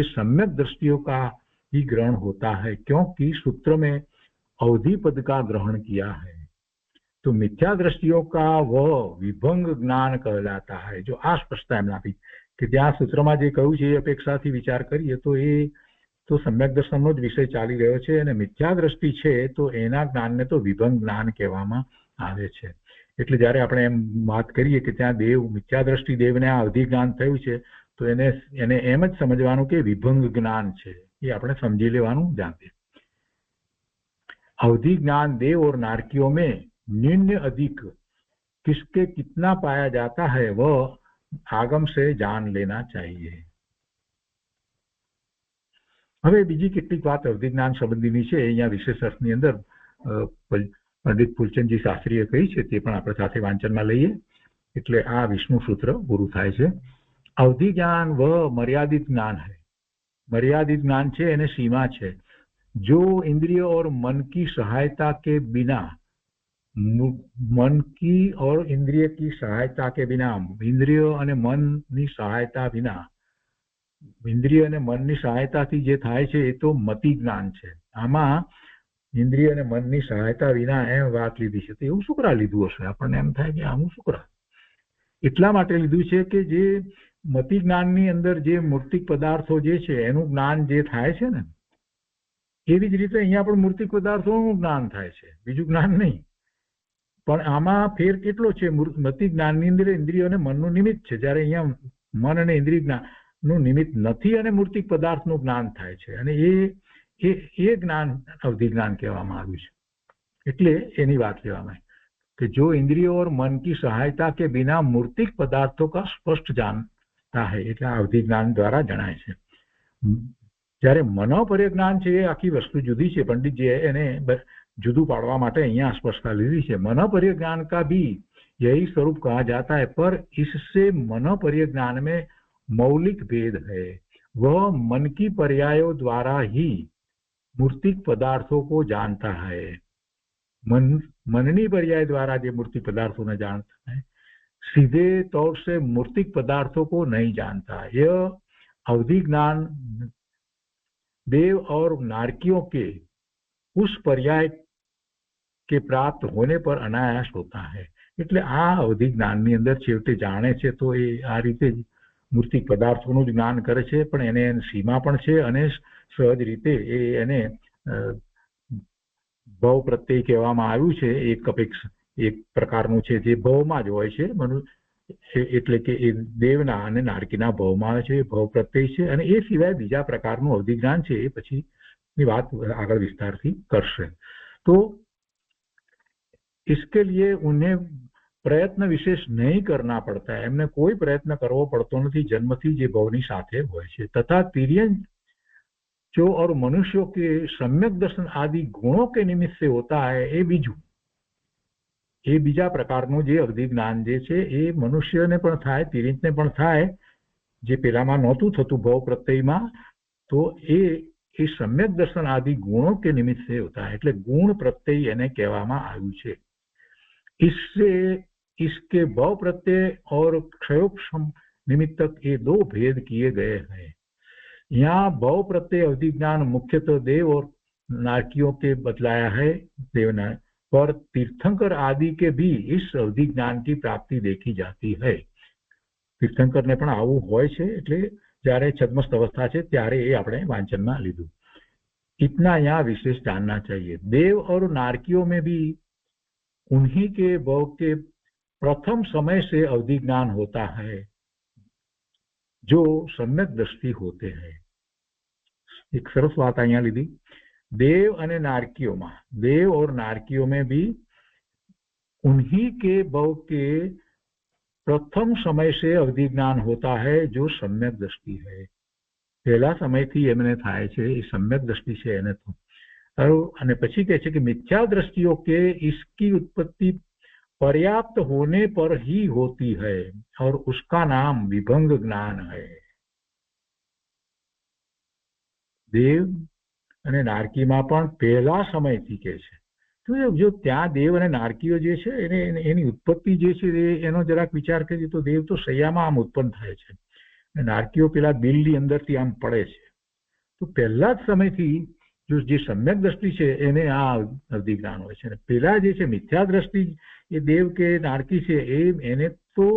सम्यक दृष्टियों का ही ग्रहण होता है, क्योंकि सूत्र में अवधि पद का ग्रहण किया है. तो मिथ्या दृष्टियों का वह विभंग ज्ञान कहलाता है. जो आ स्पष्टता एम आपी कि त्या सूत्रमा जे कह્યું છે એ અપેક્ષાથી વિચાર કરીએ તો એ તો સમ્યક દર્શનનો જ વિષય ચાલી રહ્યો છે અને મિથ્યા દ્રષ્ટિ છે તો એના જ્ઞાનને તો વિભંગ જ્ઞાન કહેવામાં આવે છે. એટલે જ્યારે આપણે એમ વાત કરીએ કે ત્યાં દેવ મિથ્યા દ્રષ્ટિ દેવને આ અવધિ જ્ઞાન થયું છે તો એને એમ જ સમજવાનું કે વિભંગ જ્ઞાન છે, એ આપણે સમજી લેવાનું જાતે. अवधि ज्ञान देव और नारकियों में निम्न अधिक किसके कितना पाया जाता है वह आगम से जान लेना चाहिए. હવે બીજી કેટલીક વાત અવધિ જ્ઞાન સંબંધીની છે અહીંયા વિશેષ અર્થની અંદર પંડિત ફૂલચંદજી શાસ્ત્રીએ કહી છે તે પણ આપણે સાથે વાંચનમાં લઈએ. એટલે આ વિષ્ણુ સૂત્ર પૂરું થાય છે. અવધિ જ્ઞાન મર્યાદિત જ્ઞાન है. मर्यादित ज्ञान છે એને सीमा છે. जो इंद्रिय और मन की सहायता के बिना मन की और इंद्रिय की सहायता के बिना इंद्रिय અને મનની સહાયતા વિના ઇન્દ્રિય અને મનની સહાયતાથી જે થાય છે એ તો મતિ જ્ઞાન છે. આમાં ઇન્દ્રિય અને મનની સહાયતા વિના એમ વાત લીધી છે. તો એવું શું કરા લીધું હશે? આપણને એમ થાય કે આનું શું કરા એટલા માટે લીધું છે કે જે મતિ જ્ઞાનની અંદર જે મૂર્તિક પદાર્થો જે છે એનું જ્ઞાન જે થાય છે ને એવી જ રીતે અહીંયા પણ મૂર્તિક પદાર્થોનું જ્ઞાન થાય છે, બીજું જ્ઞાન નહીં. પણ આમાં ફેર કેટલો છે? મતિ જ્ઞાનની અંદર ઇન્દ્રિય અને મનનું નિમિત્ત છે, જ્યારે અહીંયા મન અને ઇન્દ્રિય જ્ઞાનનું નિમિત્ત નથી અને મૂર્તિક પદાર્થનું જ્ઞાન થાય છે. અને એ જ્ઞાન અવધિ જ્ઞાન કહેવામાં આવ્યું છે. એટલે એની વાત કહેવામાં આવી कि जो इंद्रियों और मन की सहायता के बिना मूर्तिक पदार्थों का स्पष्ट जानता है એટલે આ અવધિ જ્ઞાન દ્વારા જણાય છે. જ્યારે મનોપર્ય જ્ઞાન છે એ આખી વસ્તુ જુદી છે. પંડિતજીએ એને જુદું પાડવા માટે અહીંયા સ્પષ્ટતા લીધી છે. मनोपर्य ज्ञान का भी यही स्वरूप कहा जाता है, पर इससे मनोपर्य ज्ञान में मौलिक भेद है. वह मन की पर्यायों द्वारा ही मूर्तिक पदार्थों को जानता है. मननी पर्याय द्वारा जो मूर्तिक पदार्थों ने जानता है, सीधे तौर से मूर्तिक पदार्थों को नहीं जानता. यह अवधि ज्ञान देव और नारकियों के उस पर्याय के प्राप्त होने पर अनायास होता है. એટલે આ અવધિ જ્ઞાનની અંદર છેવટે જાણે છે તો એ આ રીતે મૂર્તિક પદાર્થોનું જ જ્ઞાન કરે છે, પણ એને સીમા પણ છે અને સહજ રીતે એને ભવ પ્રત્યય કહેવામાં આવ્યું છે. એક પ્રકારનું છે જે ભવમાં જ હોય છે, એટલે કે એ દેવના અને નારકીના ભવમાં આવે છે, ભવ પ્રત્યય છે. અને એ સિવાય બીજા પ્રકારનું અવધિ જ્ઞાન છે એ પછીની વાત આગળ વિસ્તારથી કરશે. तो इसके लिए उन्हें प्रयत्न विशेष नहीं करना पड़ता है. એમને કોઈ પ્રયત્ન કરવો પડતો નથી, જન્મથી જે ભવની સાથે હોય છે. तथा तिर्यन जो और मनुष्यों के सम्यक दर्शन आदि गुणों के निमित्त से होता है, એ બીજું એ બીજા પ્રકારનું જે અવધિ જ્ઞાન જે છે એ મનુષ્યને પણ થાય, તિર્યંતને પણ થાય, જે પેલામાં નહોતું થતું ભવ પ્રત્યયમાં. તો એ सम्यक दर्शन आदि गुणों के निमित्त से होता है, એટલે ગુણ પ્રત્યય એને કહેવામાં આવ્યું છે. इससे इसके भव प्रत्यय और क्षयोक्षम निमित्तक ये दो भेद किए गए हैं. यहाँ भव प्रत्यय अवधि ज्ञान मुख्यतः देव और नारकियों के बतलाया है देवना, पर तीर्थंकर आदि के भी इस अवधि ज्ञान की प्राप्ति देखी जाती है. तीर्थंकर ने પણ આવું હોય છે, એટલે જ્યારે છદ્મસ્ત અવસ્થા છે ત્યારે એ આપણે વાંચનમાં લીધું. इतना यहाँ विशेष जानना चाहिए. देव और नारकियों में भी उन्हीं के भव के प्रथम समय से अवधि ज्ञान होता है, जो सम्यक दृष्टि होते हैं. एक सरस बात અહીંયા લીધી. देव અને नारकियों, देव और नारकियों में भी उन्हीं के भव के प्रथम समय से अवधि ज्ञान होता है, जो सम्यक दृष्टि है. પહેલા સમયથી એમને થાય છે એ सम्यक दृष्टि છે એને તો. અને પછી કહે છે કે मिथ्या दृष्टियों के इसकी उत्पत्ति पर्याप्त होने पर ही होती है और उसका नाम विभंग ज्ञान है. દેવ અને નારકીમાં પણ પહેલા સમયથી કહે છે. તો જો ત્યાં દેવ અને નારકીઓ જે છે એની ઉત્પત્તિ જે છે એનો જરાક વિચાર કરીએ તો દેવ તો સૈયામાં આમ ઉત્પન્ન થાય છે, નારકીઓ પેલા બિલની અંદરથી આમ પડે છે. તો પહેલા જ સમયથી જો જે સમ્યક દ્રષ્ટિ છે એને આ અવધિ જ્ઞાન હોય છે. પેલા જે છે મિથ્યા દ્રષ્ટિ એ દેવ કે નારકી છે એને તો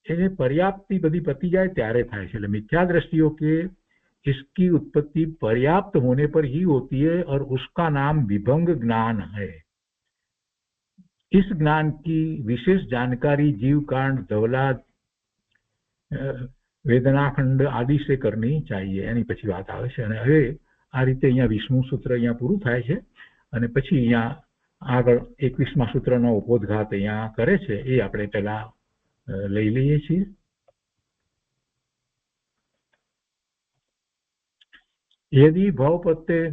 એને પર્યાપ્તિ બધી પતી જાય ત્યારે થાય છે. એટલે મિથ્યા દ્રષ્ટિઓ કે इसकी उत्पत्ति पर्याप्त होने पर ही होती है और उसका नाम विभंग ज्ञान है. इस ज्ञान की विशेष जानकारी जीव कांड, धवला, वेदनाखंड आदि से करनी चाहिए. એની પછી વાત આવે છે. અને હવે આ રીતે અહીંયા 20મું સૂત્ર અહીંયા પૂરું થાય છે અને પછી અહીંયા આગળ 21મા સૂત્રનો ઉपोद्घात અહીંયા કરે છે. એ આપણે પહેલા લઈ લઈએ છીએ. यदि भव प्रत्यय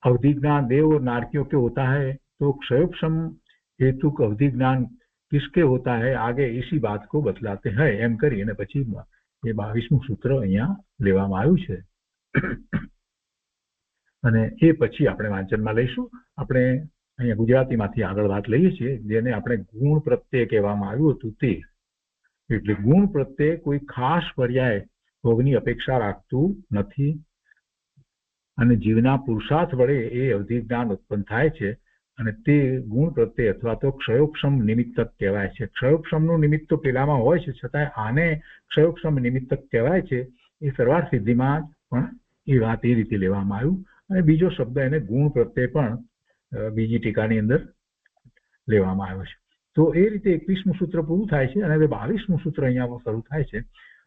अवधि ज्ञान देव और नारकियों के होता है, तो क्षयोपशम हेतुक अवधि ज्ञान किसके होता है, आगे इसी बात को बतलाते हैं એમ કરી અને પછી એ 22મું સૂત્ર અહીંયા લેવામાં આવ્યું છે અને એ પછી આપણે વાંચનમાં લઈશું. આપણે અહીંયા ગુજરાતીમાંથી આગળ વાત લઈએ છીએ, જેને આપણે ગુણ પ્રત્યય કહેવામાં આવ્યું હતું તે. એટલે ગુણ પ્રત્યય કોઈ ખાસ પર્યાય ભોગની અપેક્ષા રાખતું નથી અને જીવના પુરુષાર્થ વડે એ અવધિ જ્ઞાન ઉત્પન્ન થાય છે અને તે ગુણ પ્રત્યય અથવા તો ક્ષયોપશમ નિમિત્તક કહેવાય છે. ક્ષયોપશમનું નિમિત્ત તો પેલામાં હોય છે, છતાં આને ક્ષયોપશમ નિમિત્તક કહેવાય છે. એ સરવાળ સિદ્ધિમાં પણ એ વાત એ રીતે લેવામાં આવ્યું અને બીજો શબ્દ એને ગુણ પ્રત્યય પણ બીજી ટીકાની અંદર લેવામાં આવ્યો છે. તો એ રીતે 21મું સૂત્ર પૂરું થાય છે અને હવે 22મું સૂત્ર અહીંયા શરૂ થાય છે.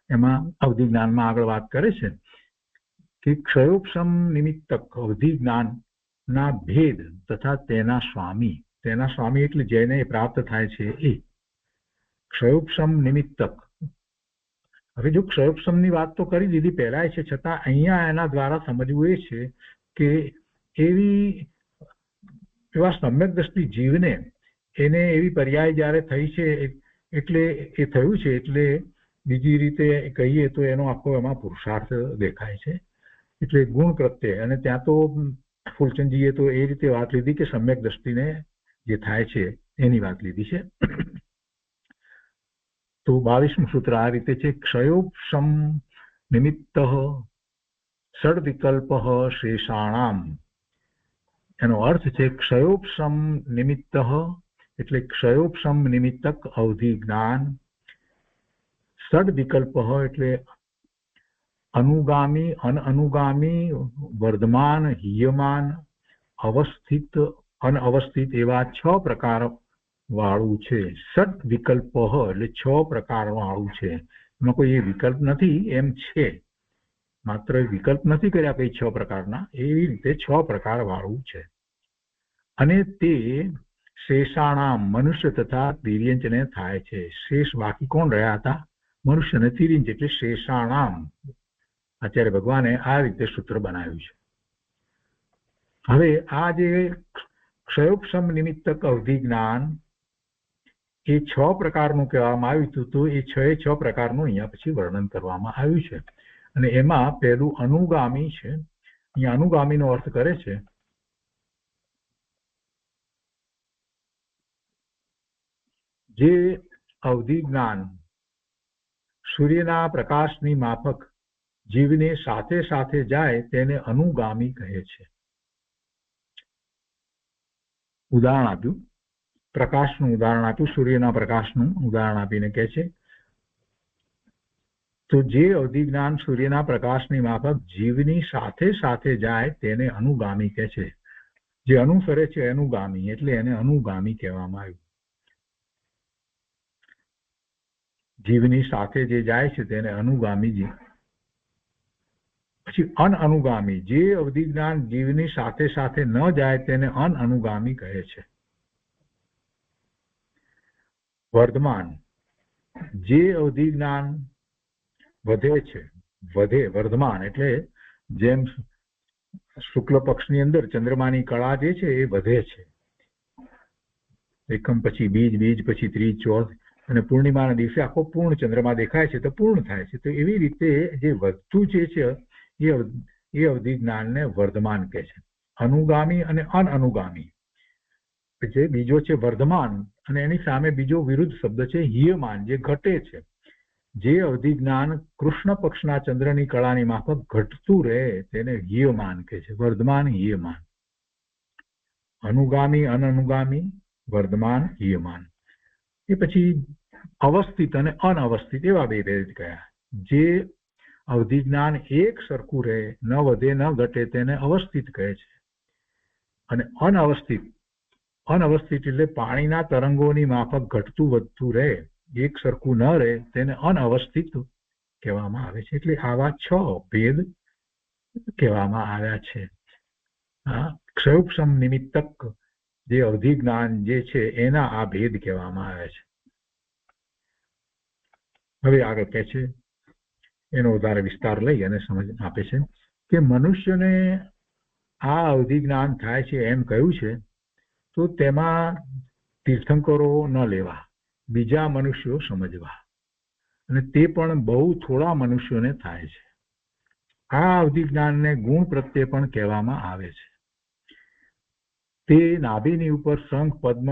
એમાં અવધિ જ્ઞાનમાં આગળ વાત કરે છે કે ક્ષયોપશમ નિમિત્તક અવધિ જ્ઞાનના ભેદ તથા તેના સ્વામી એટલે જેને પ્રાપ્ત થાય છે એ ક્ષયોપશમ નિમિત્તક. હવે જો ક્ષયોપશમની વાત તો કરી દીધી પહેલાય છે, છતાં અહીંયા એના દ્વારા સમજવું એ છે કે એવા સમ્યક દ્રષ્ટિ જીવને એને એવી પર્યાય જ્યારે થઈ છે એટલે એ થયું છે, એટલે બીજી રીતે કહીએ તો એનો આખો એમાં પુરુષાર્થ દેખાય છે. એટલે ગુણ પ્રત્યય, અને ત્યાં તો ફૂલચંદજીએ તો એ રીતે વાત લીધી કે સમ્યક દ્રષ્ટિને જે થાય છે એની વાત લીધી છે. તો 22મું સૂત્ર આ રીતે છે, ક્ષયોપશમ નિમિત્ત ષડ વિકલ્પ શેષાણામ. એનો અર્થ છે ક્ષયોપશમ નિમિત્ત એટલે ક્ષયોપશમ નિમિત્તક અવધિ જ્ઞાન, ષડ વિકલ્પ એટલે अनुगामी, अनअनुगामी, वर्धमान, हीयमान, अवस्थित, अनअवस्थित एवा 6 प्रकार वाळुं छे. षट विकल्प એટલે 6 प्रकार वाळुं छे. એમાં કોઈ વિકલ્પ નથી એમ છે, માત્ર વિકલ્પ નથી કર્યા કઈ 6 પ્રકારના, એવી રીતે 6 પ્રકાર વાળું છે. અને તે શેષાણામ મનુષ્ય તથા તિર્યંચને થાય છે. શેષ બાકી કોણ રહ્યા હતા? મનુષ્ય અને તિર્યંચ, એટલે શેષાણામ. આચાર્ય ભગવાને આ રીતે સૂત્ર બનાવ્યું છે. હવે આ જે ક્ષયોપશમ નિમિત્તક અવધિ જ્ઞાન એ 6 પ્રકારનું કહેવામાં આવ્યું હતું, તો એ 6 પ્રકારનું અહીંયા પછી વર્ણન કરવામાં આવ્યું છે. અને એમાં પહેલું અનુગામી છે. અહીંયા અનુગામીનો અર્થ કરે છે જે અવધિ જ્ઞાન સૂર્યના પ્રકાશની માફક જીવને સાથે સાથે જાય તેને અનુગામી કહે છે. ઉદાહરણ આપ્યું, પ્રકાશનું ઉદાહરણ આપ્યું, સૂર્યના પ્રકાશનું ઉદાહરણ આપીને કહે છે તો જે અવધિ જ્ઞાન સૂર્યના પ્રકાશની માફક જીવની સાથે સાથે જાય તેને અનુગામી કહે છે. જે અનુસરે છે અનુગામી, એટલે એને અનુગામી કહેવામાં આવ્યું. જીવની સાથે જે જાય છે તેને અનુગામી. પછી અનઅનુગામી, જે અવધિ જ્ઞાન જીવની સાથે સાથે ન જાય તેને અનઅનુગામી કહે છે. વર્ધમાન, જે અવધિ જ્ઞાન વધે છે, વર્ધમાન એટલે જેમ શુક્લ પક્ષની અંદર ચંદ્રમાની કળા જે છે એ વધે છે, એકમ પછી બીજ, બીજ પછી ત્રીજ, ચોથ અને પૂર્ણિમાના દિવસે આખો પૂર્ણ ચંદ્રમા દેખાય છે તો પૂર્ણ થાય છે. તો એવી રીતે જે વધતું જે છે એ અવધિ જ્ઞાનને વર્ધમાન કહે છે. અનુગામી અને અનઅનુગામી. જે બીજો છે વર્ધમાન અને એની સામે બીજો વિરુદ્ધ શબ્દ છે હીયમાન, જે ઘટે છે. જે અવધિ જ્ઞાન કૃષ્ણ પક્ષના ચંદ્રની કળાની માફક ઘટતું રહે તેને હીયમાન કહે છે. વર્ધમાન, હીયમાન. અનુગામી, અનઅનુગામી, વર્ધમાન, હીયમાન. એ પછી અવસ્થિત અને અનઅવસ્થિત એવા બે ભેદ કયા. જે અવધિ જ્ઞાન એક સરખું રહે, ન વધે ન ઘટે તેને અવસ્થિત કહે છે. અને અનઅવસ્થિત એટલે પાણીના તરંગોની માફક ઘટતું વધતું રહે, એક સરખું ન રહે તેને અનઅવસ્થિત કહેવામાં આવે છે. એટલે આવા 6 ભેદ કહેવામાં આવ્યા છે. ક્ષયોપશમ નિમિત્તક જે અવધિ જ્ઞાન જે છે એના આ ભેદ કહેવામાં આવે છે. હવે આગળ કહે છે, એનો વધારે વિસ્તાર લઈ અને સમજ આપે છે કે મનુષ્યને આ અવધિ જ્ઞાન થાય છે એમ કહ્યું છે, તો તેમાં તીર્થંકરો ન લેવા, બીજા મનુષ્યો સમજવા, અને તે પણ બહુ થોડા મનુષ્યોને થાય છે. આ અવધિ જ્ઞાનને ગુણ પ્રત્યે પણ કહેવામાં આવે છે. તે નાભીની ઉપર શંખ, પદ્મ,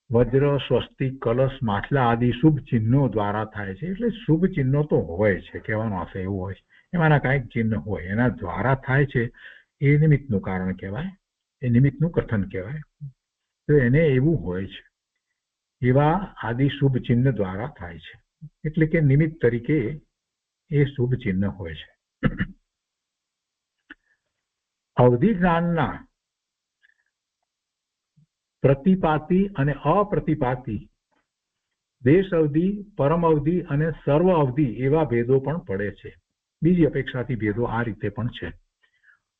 વજ્ર, સ્વસ્તિક, કલશ, માછલા આદિ શુભ ચિહ્નો દ્વારા થાય છે. એટલે શુભ ચિહ્નો તો હોય છે, કહેવાનો આશય એવું હોય છે, એમાંના કાંઈક ચિહ્ન હોય, એના દ્વારા થાય છે. એ નિમિત્તનું કારણ કહેવાય, એ નિમિત્તનું કથન કહેવાય. તો એને એવું હોય છે, એવા આદિ શુભ ચિહ્ન દ્વારા થાય છે. એટલે કે નિમિત્ત તરીકે એ શુભ ચિહ્ન હોય છે. અવધિ જ્ઞાનના પ્રતિપાતી અને અપ્રતિપાતી, દેશ અવધિ, પરમ અવધિ અને સર્વ અવધિ એવા ભેદો પણ પડે છે. બીજી અપેક્ષાથી ભેદો આ રીતે પણ છે.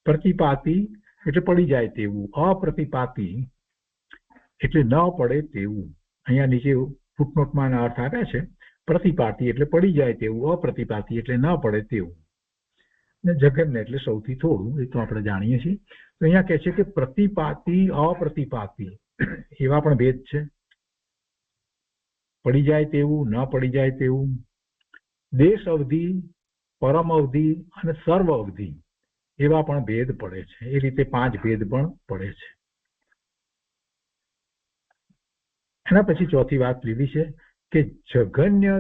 પ્રતિપાતી એટલે પડી જાય તેવું, અપ્રતિપાતી એટલે ન પડે તેવું. અહીંયા નીચે ફૂટનોટમાં અર્થ આપ્યા છે. પ્રતિપાતી એટલે પડી જાય તેવું, અપ્રતિપાતી એટલે ન પડે તેવું, ને જગન્ય એટલે સૌથી થોડું. એ તો આપણે જાણીએ છીએ. તો અહીંયા કહે છે કે પ્રતિપાતી, અપ્રતિપાતી એવા પણ ભેદ છે. પડી જાય તેવું, ન પડી જાય તેવું. દેશ અવધિ, પરમ અવધિ અને સર્વ અવધિ એવા પણ ભેદ પડે છે. એ રીતે 5 ભેદ પણ પડે છે. એના પછી ચોથી વાત લીધી છે કે જગન્ય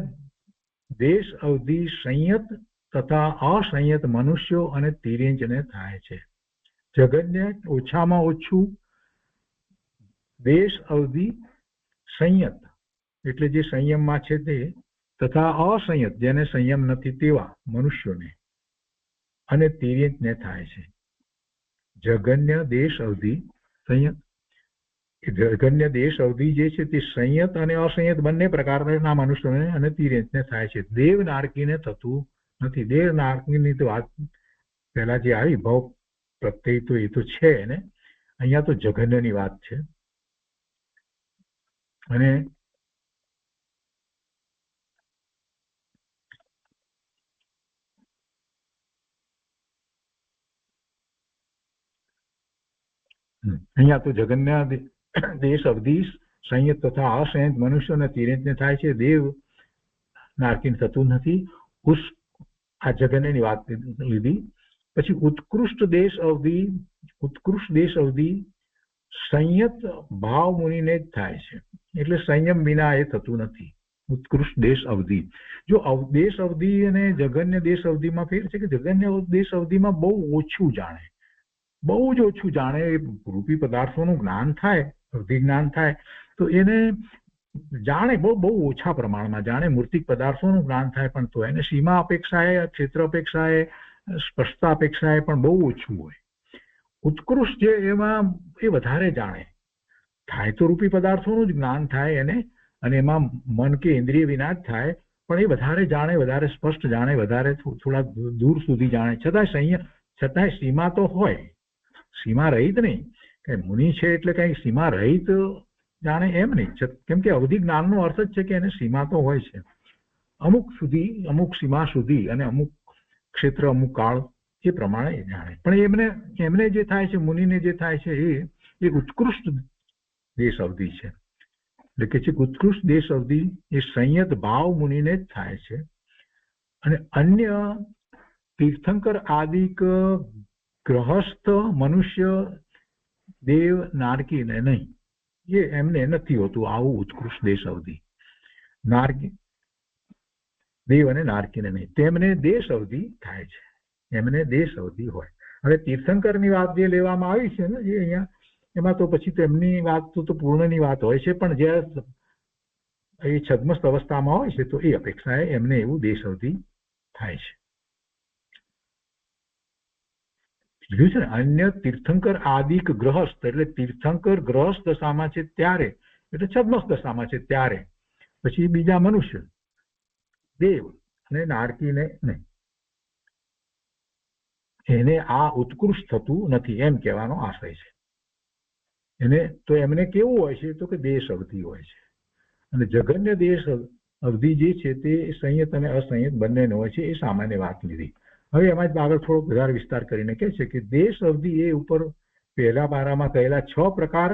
દેશ અવધિ સંયત તથા અસંયત મનુષ્યો અને તિર્યંજને થાય છે. જગન્ય ઓછામાં ઓછું, દેશ અવધિ સંયત એટલે જે સંયમમાં છે તે, તથા અસંયત જેને સંયમ નથી તેવા મનુષ્યોને અને તિર્યંજને થાય છે. જગન્ય દેશ અવધિ સંયત, જગન્ય દેશ અવધિ જે છે તે સંયત અને અસંયત બંને પ્રકારના મનુષ્યોને અને તિર્યંજને થાય છે. દેવ નારકીને થતું નથી. દેવ નારકીની તો વાત પહેલા જે આવી ભાવ પ્રત્યય તો એ તો છે ને, અહીંયા તો જઘન્યની વાત છે. અને અહીંયા તો જગન્ય દેશ અવધિ સંયત તથા અસંયત મનુષ્ય અને તિર્યંજને થાય છે. દેવ નારકીને થતું નથી. આ જગન્યની વાત લીધી. પછી ઉત્કૃષ્ટ દેશ અવધિ, ઉત્કૃષ્ટ દેશ અવધિ સંયત ભાવ મુનિને જ થાય છે. એટલે સંયમ વિના એ થતું નથી. ઉત્કૃષ્ટ દેશ અવધિ, જો દેશ અવધિ અને જગન્ય દેશ અવધિમાં ફેર છે કે જગન્ય દેશ અવધિમાં બહુ ઓછું જાણે, બહુ જ ઓછું જાણે. રૂપી પદાર્થોનું જ્ઞાન થાય, અવધિ જ્ઞાન થાય તો એને જાણે, બહુ બહુ ઓછા પ્રમાણમાં જાણે. મૂર્તિક પદાર્થોનું જ્ઞાન થાય પણ તો એને સીમા અપેક્ષાએ, ક્ષેત્ર અપેક્ષાએ, સ્પષ્ટતા અપેક્ષાએ પણ બહુ ઓછું હોય. ઉત્કૃષ્ટ જે એમાં એ વધારે જાણે થાય તો રૂપી પદાર્થોનું જ જ્ઞાન થાય એને, અને એમાં મન કે ઇન્દ્રિય વિના જ થાય. પણ એ વધારે જાણે, વધારે સ્પષ્ટ જાણે, વધારે થોડા દૂર સુધી જાણે. છતાંય સીમા તો હોય, સીમા રહિત નહીં. કઈ મુનિ છે એટલે કઈ સીમા રહિત જાણે એમ નહીં. કેમ કે અવધિ જ્ઞાનનો અર્થ જ છે કે એને સીમા તો હોય છે. અમુક સુધી, અમુક સીમા સુધી અને અમુક ક્ષેત્ર, અમુક કાળ એ પ્રમાણે જાણે. પણ એમને જે થાય છે, મુનિને જે થાય છે એ ઉત્કૃષ્ટ દેશ અવધિ છે. એટલે કે છે ઉત્કૃષ્ટ દેશ અવધિ એ સંયત ભાવ મુનિને જ થાય છે. અને અન્ય તીર્થંકર આદિક ગ્રહસ્થ મનુષ્ય, દેવ, નારકીને નહીં, એ એમને નથી હોતું આવું ઉત્કૃષ્ટ દેશ અવધિ. નારકી, દેવ અને નારકીને નહીં, તેમને દેશ અવધિ થાય છે. એમને દેશ અવધિ હોય. હવે તીર્થંકરની વાત જે લેવામાં આવી છે ને, જે અહીંયા, એમાં તો પછી તેમની વાત તો પૂર્ણની વાત હોય છે. પણ જ્યારે એ છદ્મસ્થ અવસ્થામાં હોય છે તો એ અપેક્ષાએ એમને એવું દેશ અવધિ થાય છે. જોયું છે ને, અન્ય તીર્થંકર આદિક ગ્રહસ્થ એટલે તીર્થંકર ગ્રહસ્થ દશામાં છે ત્યારે, એટલે છદ્મસ્થ દશામાં છે ત્યારે, પછી બીજા મનુષ્ય, દેવ અને નારકીને નહીં, એને આ ઉત્કૃષ્ટ થતું નથી એમ કહેવાનો આશય છે. એને તો એમને કેવું હોય છે તો કે દેશ અવધિ હોય છે. અને જગન્ય દેશ અવધિ જે છે તે સંયત અને અસંયત બંનેનો હોય છે. એ સામાન્ય વાત લીધી. હવે એમાં જ આગળ થોડો વધારે વિસ્તાર કરીને કહે છે કે દેશ અવધિ એ ઉપર પહેલા પારામાં કહેલા 6 પ્રકાર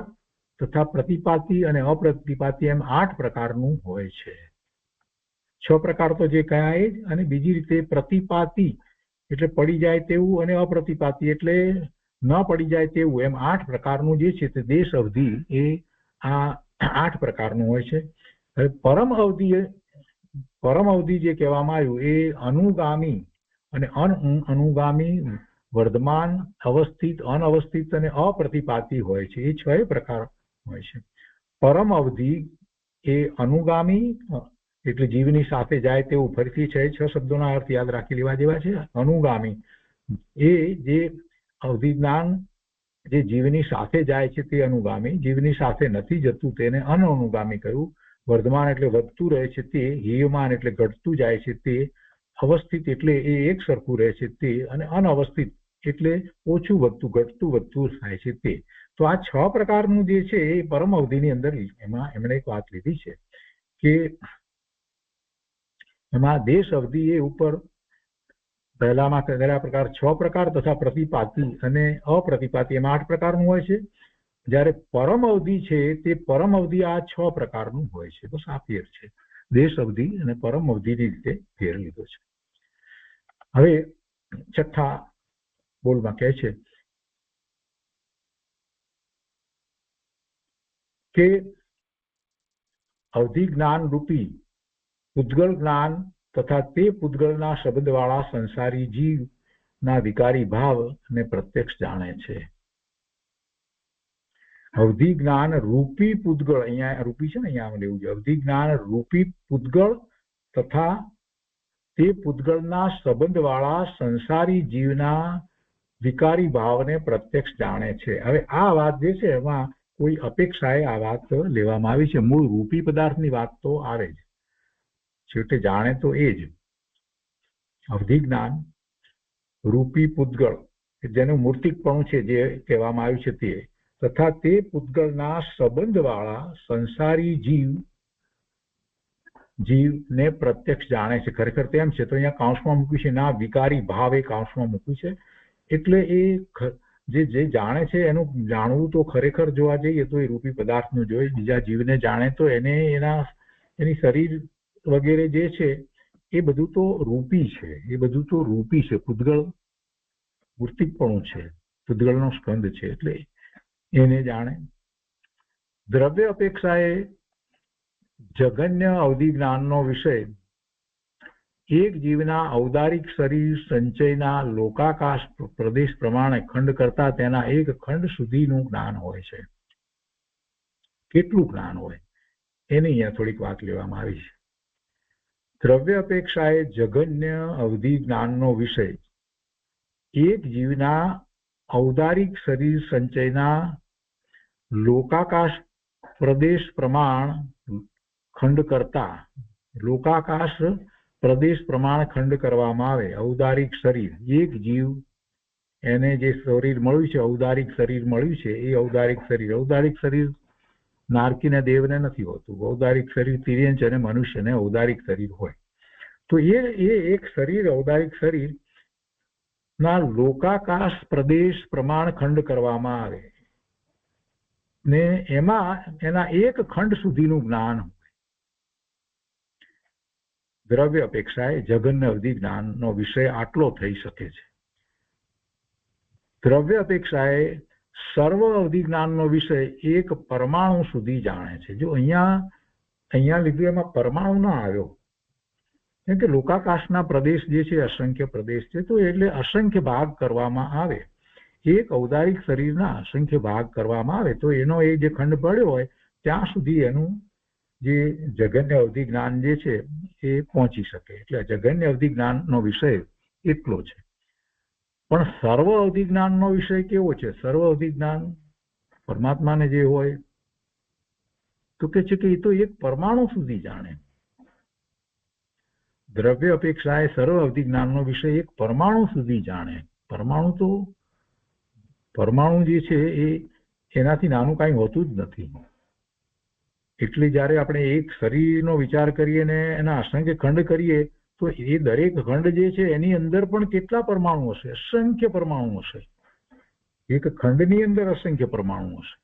તથા પ્રતિપાતી અને અપ્રતિપાતી એમ 8 પ્રકારનું હોય છે. 6 પ્રકાર તો જે કયા એ જ, અને બીજી રીતે પ્રતિપાતી એટલે પડી જાય તેવું, અને અપ્રતિપાતી એટલે ન પડી જાય તેવું, એમ 8 પ્રકારનું જે છે તે દેશ અવધિ એ આ 8 પ્રકારનું હોય છે. હવે પરમ અવધિ જે કહેવામાં આવ્યું એ અનુગામી અને અનુગામી, વર્ધમાન, અવસ્થિત, અનવસ્થિત અને અપ્રતિપાતી હોય છે. એ 6 પ્રકાર હોય છે. પરમ અવધિ એ અનુગામી એટલે જીવની સાથે જાય તેવું, ફરીથી 6 શબ્દોના અર્થ યાદ રાખી લેવા જેવા છે. અનુગામી એ જે અવધિ જ્ઞાન જે જીવની સાથે જાય છે તે અનુગામી, જીવની સાથે નથી જતું તેને અનનુગામી કહ્યું. વર્ધમાન એટલે વધતું રહે છે તે, હીયમાન એટલે ઘટતું જાય છે તે, અવસ્થિત એટલે એ એક સરખું રહે છે તે, અને અનવસ્થિત એટલે ઓછું વધતું ઘટતું થાય છે તે. તો આ 6 પ્રકારનું જે છે એ પરમ અવધિની અંદર એમાં એમણે એક વાત લીધી છે કે એમાં દેશ અવધિ એ ઉપર પહેલામાં કહેલા પ્રકાર 6 પ્રકાર તથા પ્રતિપાતી અને અપ્રતિપાતી એમ 8 પ્રકારનું હોય છે. જ્યારે પરમ અવધિ છે તે પરમ અવધિ આ 6 પ્રકારનું હોય છે. બસ આ ફેર છે, દેશ અવધિ અને પરમ અવધિની રીતે ફેર લીધો છે. હવે 6થા બોલમાં કહે છે કે અવધિ જ્ઞાન રૂપી પૂતગલ જ્ઞાન તથા તે પૂતગલના શબ્દવાળા સંસારી જીવના વિકારી ભાવને પ્રત્યક્ષ જાણે છે. અવધિ જ્ઞાન રૂપી પૂતગળ, અહીંયા રૂપી છે ને, અહીંયા લેવું જોઈએ. અવધિ જ્ઞાન રૂપી પૂતગળ તથા તે પૂતગળના સંબંધવાળા સંસારી જીવના વિકારી ભાવને પ્રત્યક્ષ જાણે છે. હવે આ વાત જે છે એમાં કોઈ અપેક્ષાએ આ વાત લેવામાં આવી છે. મૂળ રૂપી પદાર્થની વાત તો આવે જ, છેવટે જાણે તો એ જ. અવધિ જ્ઞાન રૂપી પૂતગળ જેનું મૂર્તિકપણું છે જે કહેવામાં આવ્યું છે તે, તથા તે પૂતગળના સંબંધવાળા સંસારી જીવને પ્રત્યક્ષ જાણે છે. ખરેખર તેમ છે તો અહીંયા કાંસમાં મૂક્યું છે, ના વિકારી ભાવ એ કાંસમાં મૂક્યું છે. એટલે એ જે જાણે છે એનું જાણવું તો ખરેખર જોવા જઈએ તો એ રૂપી પદાર્થનું જોઈએ. બીજા જીવને જાણે તો એને એની શરીર વગેરે જે છે એ બધું તો રૂપી છે, એ બધું તો રૂપી છે. પૂતગળ મૂર્તિકપણું છે, પૂતગળનો સ્કંદ છે, એટલે એને જાણે. દ્રવ્ય અપેક્ષાએ જગન્ય અવધિ જ્ઞાનનો વિષય એક જીવના ઔદારિક શરીર સંચયના લોકાકાશ પ્રદેશ પ્રમાણે ખંડ કરતા તેના એક ખંડ સુધીનું જ્ઞાન હોય છે. કેટલું જ્ઞાન હોય એની અહીંયા થોડીક વાત લેવામાં આવી છે. દ્રવ્ય અપેક્ષાએ જગન્ય અવધિ જ્ઞાનનો વિષય એક જીવના ઔદારિક શરીર સંચયના લોકાકાશ પ્રદેશ પ્રમાણ ખંડ કરતા, લોકાકાશ પ્રદેશ પ્રમાણ ખંડ કરવામાં આવે. ઔદારિક શરીર, એક જીવ એને જે શરીર મળ્યું છે, ઔદારિક શરીર મળ્યું છે, એ ઔદારિક શરીર નારકીને દેવને નથી હોતું. ઔદારિક શરીર તિર્યંચ અને મનુષ્યને ઔદારિક શરીર હોય. તો એ એક શરીર, ઔદારિક શરીર ના લોકાકાશ પ્રદેશ પ્રમાણ ખંડ કરવામાં આવે ને એમાં એના એક ખંડ સુધીનું જ્ઞાન હોય. દ્રવ્ય અપેક્ષાએ જગન્ય અવધિ જ્ઞાનનો વિષય આટલો થઈ શકે છે. દ્રવ્ય અપેક્ષાએ સર્વ અવધિ જ્ઞાનનો વિષય એક પરમાણુ સુધી જાણે છે. જો અહીંયા લીધું એમાં પરમાણુ ના આવ્યો, કેમ કે લોકાકાશના પ્રદેશ જે છે અસંખ્ય પ્રદેશ છે, તો એટલે અસંખ્ય ભાગ કરવામાં આવે. એક ઔદારિક શરીરના અસંખ્ય ભાગ કરવામાં આવે તો એનો એ જે ખંડ પડ્યો હોય ત્યાં સુધી એનું જે જગન્ય અવધિ જ્ઞાન જે છે એ પહોંચી શકે. એટલે જગન્ય અવધિ જ્ઞાનનો વિષય એટલો છે. પણ સર્વ અવધિ જ્ઞાનનો વિષય કેવો છે? સર્વ અવધિ જ્ઞાન પરમાત્માને જે હોય તો કે છે કે એ તો એક પરમાણુ સુધી જાણે. દ્રવ્ય અપેક્ષાએ સર્વ અવધિ જ્ઞાનનો વિષય એક પરમાણુ સુધી જાણે. પરમાણુ જે છે એ એનાથી નાનું કાંઈ હોતું જ નથી. એટલે જ્યારે આપણે એક શરીરનો વિચાર કરીએ ને એના અસંખ્ય ખંડ કરીએ તો એ દરેક ખંડ જે છે એની અંદર પણ કેટલા પરમાણુ હશે? અસંખ્ય પરમાણુ હશે. એક ખંડની અંદર અસંખ્ય પરમાણુ હશે.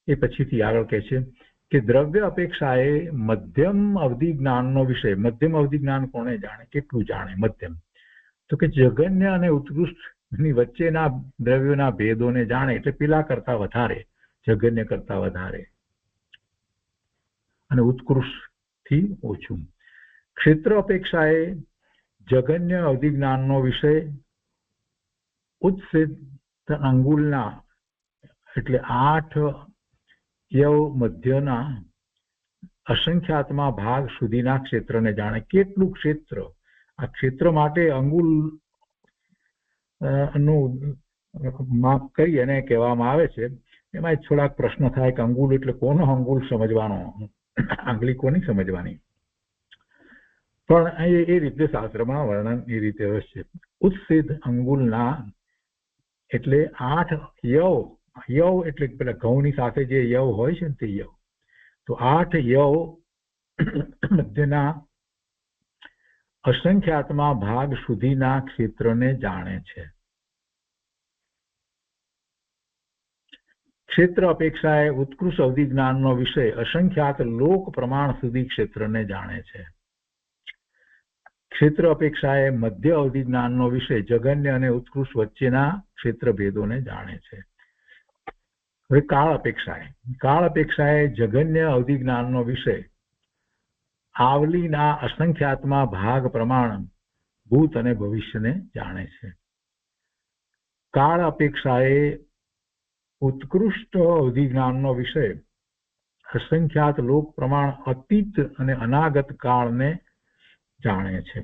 એ પછીથી આગળ કહે છે કે દ્રવ્ય અપેક્ષાએ મધ્યમ અવધિ જ્ઞાનનો વિષય. મધ્યમ અવધિ જ્ઞાન કોને જાણે? કેટલું જાણે મધ્યમ? તો કે જગન્ય અને ઉત્કૃષ્ટની વચ્ચેના દ્રવ્યોના ભેદોને જાણે, એટલે પેલા કરતા વધારે, જગન્ય કરતા વધારે અને ઉત્કૃષ્ટ થી ઓછું. ક્ષેત્ર અપેક્ષાએ જગન્ય અવધિ જ્ઞાનનો વિષય ઉત્સિત અંગુલના એટલે 8 યવ મધ્યના અસંખ્યાતમાં ભાગ સુધીના ક્ષેત્રને જાણે. કેટલું ક્ષેત્ર? આ ક્ષેત્ર માટે અંગુલ નું માપ કરી અને કહેવામાં આવે છે. એમાં થોડાક પ્રશ્ન થાય કે અંગુલ એટલે કોનો અંગુલ સમજવાનો, આંગળી કોની સમજવાની? પણ એ રીતે શાસ્ત્રમાં વર્ણન એ રીતે છે. ઉત્સિત અંગુલના એટલે 8 યવ. યવ એટલે પેલા ઘઉંની સાથે જે યવ હોય છે ને તે યવ. તો 8 યવ મધ્યના અસંખ્યાતમાં ભાગ સુધીના ક્ષેત્રને જાણે છે. ક્ષેત્ર અપેક્ષાએ ઉત્કૃષ્ટ અવધિ જ્ઞાનનો વિષય અસંખ્યાત લોક પ્રમાણ સુધી ક્ષેત્રને જાણે છે. ક્ષેત્ર અપેક્ષાએ મધ્ય અવધિ જ્ઞાનનો વિષય જગન્ય અને ઉત્કૃષ્ટ વચ્ચેના ક્ષેત્ર ભેદોને જાણે છે. હવે કાળ અપેક્ષાએ જગન્ય અવધિ જ્ઞાનનો વિષય આવલીના અસંખ્યાતમાં ભાગ પ્રમાણ ભૂત અને ભવિષ્યને જાણે છે. કાળ અપેક્ષાએ ઉત્કૃષ્ટ અવધિ જ્ઞાનનો વિષય અસંખ્યાત લોક પ્રમાણ અતીત અને અનાગત કાળને જાણે છે.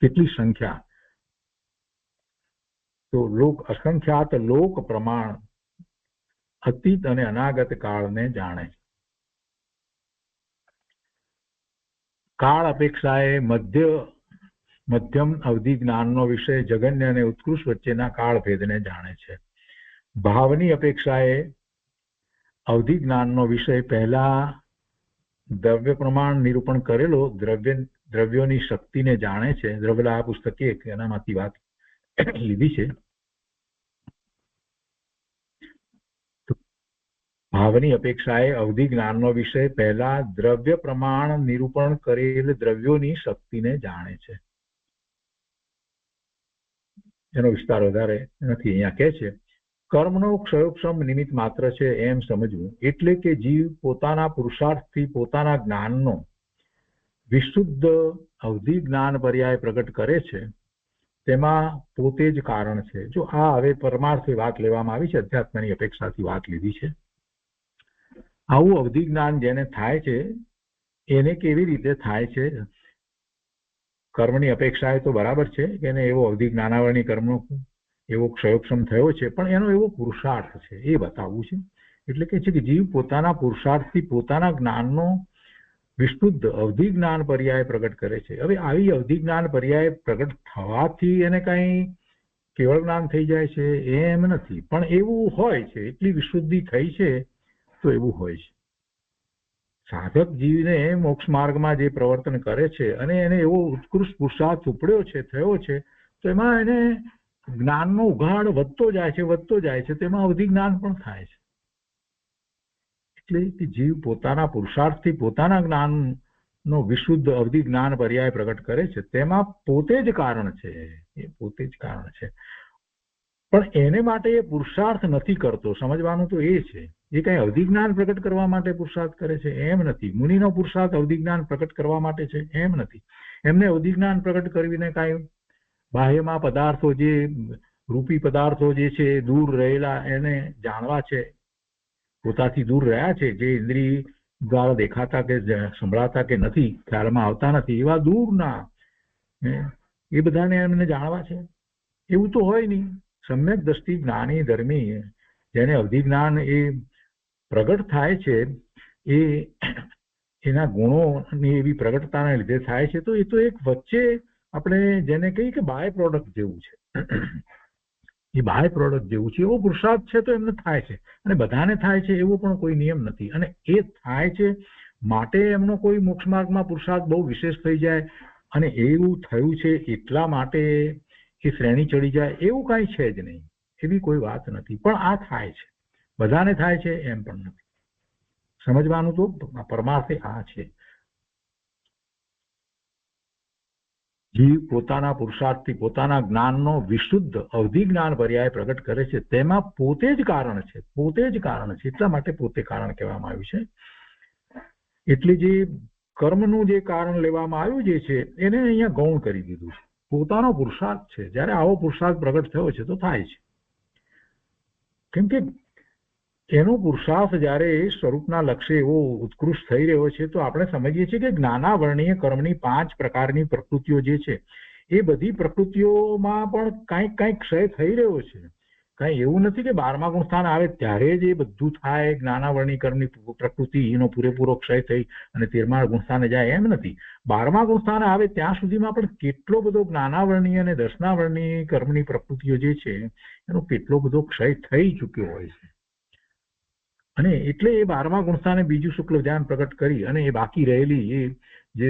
કેટલી સંખ્યા? તો અસંખ્યાત લોક પ્રમાણ અતીત અને અનાગત કાળને જાણે છે. કાળ અપેક્ષાએ મધ્યમ અવધિ જ્ઞાનનો વિષય જગન્ય અને ઉત્કૃષ્ટ વચ્ચેના કાળ ભેદને જાણે છે. ભાવની અપેક્ષાએ અવધિ જ્ઞાનનો વિષય પહેલા દ્રવ્ય પ્રમાણ નિરૂપણ કરેલો દ્રવ્યોની શક્તિને જાણે છે. દ્રવ્યલા પુસ્તકે એનામાંથી વાત લીધી છે. ભાવની અપેક્ષાએ અવધિ જ્ઞાનનો વિષય પહેલા દ્રવ્ય પ્રમાણ નિરૂપણ કરેલ દ્રવ્યોની શક્તિને જાણે છે. એનો વિસ્તાર વધારે નથી. અહીંયા કહે છે કર્મનો ક્ષયોક્ષમ નિમિત્ત માત્ર છે એમ સમજવું, એટલે કે જીવ પોતાના પુરુષાર્થથી પોતાના જ્ઞાનનો વિશુદ્ધ અવધિ જ્ઞાન પર્યાય પ્રગટ કરે છે તેમાં પોતે જ કારણ છે. જો આ હવે પરમાર્થની વાત લેવામાં આવી છે, અધ્યાત્મની અપેક્ષાથી વાત લીધી છે. આવું અવધિ જ્ઞાન જેને થાય છે એને કેવી રીતે થાય છે? કર્મની અપેક્ષાએ તો બરાબર છે કે એને એવો અવધિ જ્ઞાનાવરણી કર્મનો એવો ક્ષયોક્ષમ થયો છે, પણ એનો એવો પુરુષાર્થ છે એ બતાવવું છે. એટલે કે છે કે જીવ પોતાના પુરુષાર્થથી પોતાના જ્ઞાનનો વિસ્તૃત અવધિ જ્ઞાન પર્યાય પ્રગટ કરે છે. હવે આવી અવધિ જ્ઞાન પર્યાય પ્રગટ થવાથી એને કઈ કેવળ જ્ઞાન થઈ જાય છે એમ નથી, પણ એવું હોય છે. એટલી વિશુદ્ધિ થઈ છે તો એવું હોય છે. સાધક જીવને મોક્ષ માર્ગમાં જે પ્રવર્તન કરે છે અને એને એવો ઉત્કૃષ્ટ પુરુષાર્થ ઉપડ્યો છે, થયો છે, તો એમાં એને જ્ઞાનનો ઉઘાડ વધતો જાય છે, તેમાં અવધિ જ્ઞાન પણ થાય છે. એટલે કે જીવ પોતાના પુરુષાર્થથી પોતાના જ્ઞાનનો વિશુદ્ધ અવધિ જ્ઞાન પર્યાય પ્રગટ કરે છે, તેમાં પોતે જ કારણ છે. એ પોતે જ કારણ છે, પણ એને માટે એ પુરુષાર્થ નથી કરતો. સમજવાનું તો એ છે, એ કઈ અવધિ જ્ઞાન પ્રગટ કરવા માટે પુરુષાર્થ કરે છે એમ નથી. મુનિનો પુરુષાર્થ અવધિ જ્ઞાન પ્રગટ કરવા માટે છે એમ નથી. એમને અવધિ જ્ઞાન પ્રગટ કરીને કાંઈ બાહ્યમાં પદાર્થો, જે રૂપી પદાર્થો જે છે દૂર રહેલા એને જાણવા છે, પોતાથી દૂર રહ્યા છે, જે ઇન્દ્રિય દ્વારા દેખાતા કે સંભળાતા કે નથી, ખ્યાલમાં આવતા નથી, એવા દૂરના એ બધાને એમને જાણવા છે. એવું તો હોય નહીં. સમ્યક દ્રષ્ટિ જ્ઞાની ધર્મી જેને અવધિ જ્ઞાન એ પ્રગટ થાય છે, એ એના ગુણોની એવી પ્રગટતાને લીધે થાય છે. તો એ તો એક વચ્ચે આપણે જેને કહીએ કે બાય પ્રોડક્ટ જેવું છે. એ બાય પ્રોડક્ટ જેવું છે. એવો પુરુષાર્થ છે તો એમને થાય છે, અને બધાને થાય છે એવો પણ કોઈ નિયમ નથી. અને એ થાય છે માટે એમનો કોઈ મોક્ષ માર્ગમાં પુરુષાર્થ બહુ વિશેષ થઈ જાય અને એવું થયું છે એટલા માટે એ શ્રેણી ચડી જાય એવું કાંઈ છે જ નહીં. એવી કોઈ વાત નથી. પણ આ થાય છે, બધાને થાય છે એમ પણ નથી. સમજવાનું તો પરમાર્થ આ છે. જીવ પોતાના પુરુષાર્થથી પોતાના જ્ઞાનનો વિશુદ્ધ અવધિ જ્ઞાન પર્યાય પ્રગટ કરે છે, તેમાં પોતે જ કારણ છે, પોતે જ કારણ છે. એટલા માટે પોતે કારણ કહેવામાં આવ્યું છે. એટલે જે કર્મનું જે કારણ લેવામાં આવ્યું જે છે એને અહીંયા ગૌણ કરી દીધું છે. પોતાનો પુરુષાર્થ છે. જ્યારે આવો પુરુષાર્થ પ્રગટ થયો છે તો થાય છે. કેમ કે એનો પુરુષાર્થ જ્યારે સ્વરૂપના લક્ષ્ય એવો ઉત્કૃષ્ટ થઈ રહ્યો છે તો આપણે સમજીએ છીએ કે જ્ઞાનાવર્ણીય કર્મની 5 પ્રકારની પ્રકૃતિઓ જે છે એ બધી પ્રકૃતિઓમાં પણ કાંઈક ક્ષય થઈ રહ્યો છે. કાંઈ એવું નથી કે 12મા ગુણસ્થાન આવે ત્યારે જ એ બધું થાય. જ્ઞાનાવર્ણીય કર્મની પ્રકૃતિ એનો પૂરેપૂરો ક્ષય થઈ અને 13મા ગુણસ્થાને જાય એમ નથી. 12મા ગુણસ્થાન આવે ત્યાં સુધીમાં પણ કેટલો બધો જ્ઞાનાવર્ણીય અને દર્શનાવર્ણીય કર્મની પ્રકૃતિઓ જે છે એનો કેટલો બધો ક્ષય થઈ ચૂક્યો હોય છે. અને એટલે એ 12મા ગુણસ્થાને બીજું શુક્લ ધ્યાન પ્રગટ કરી અને એ બાકી રહેલી એ જે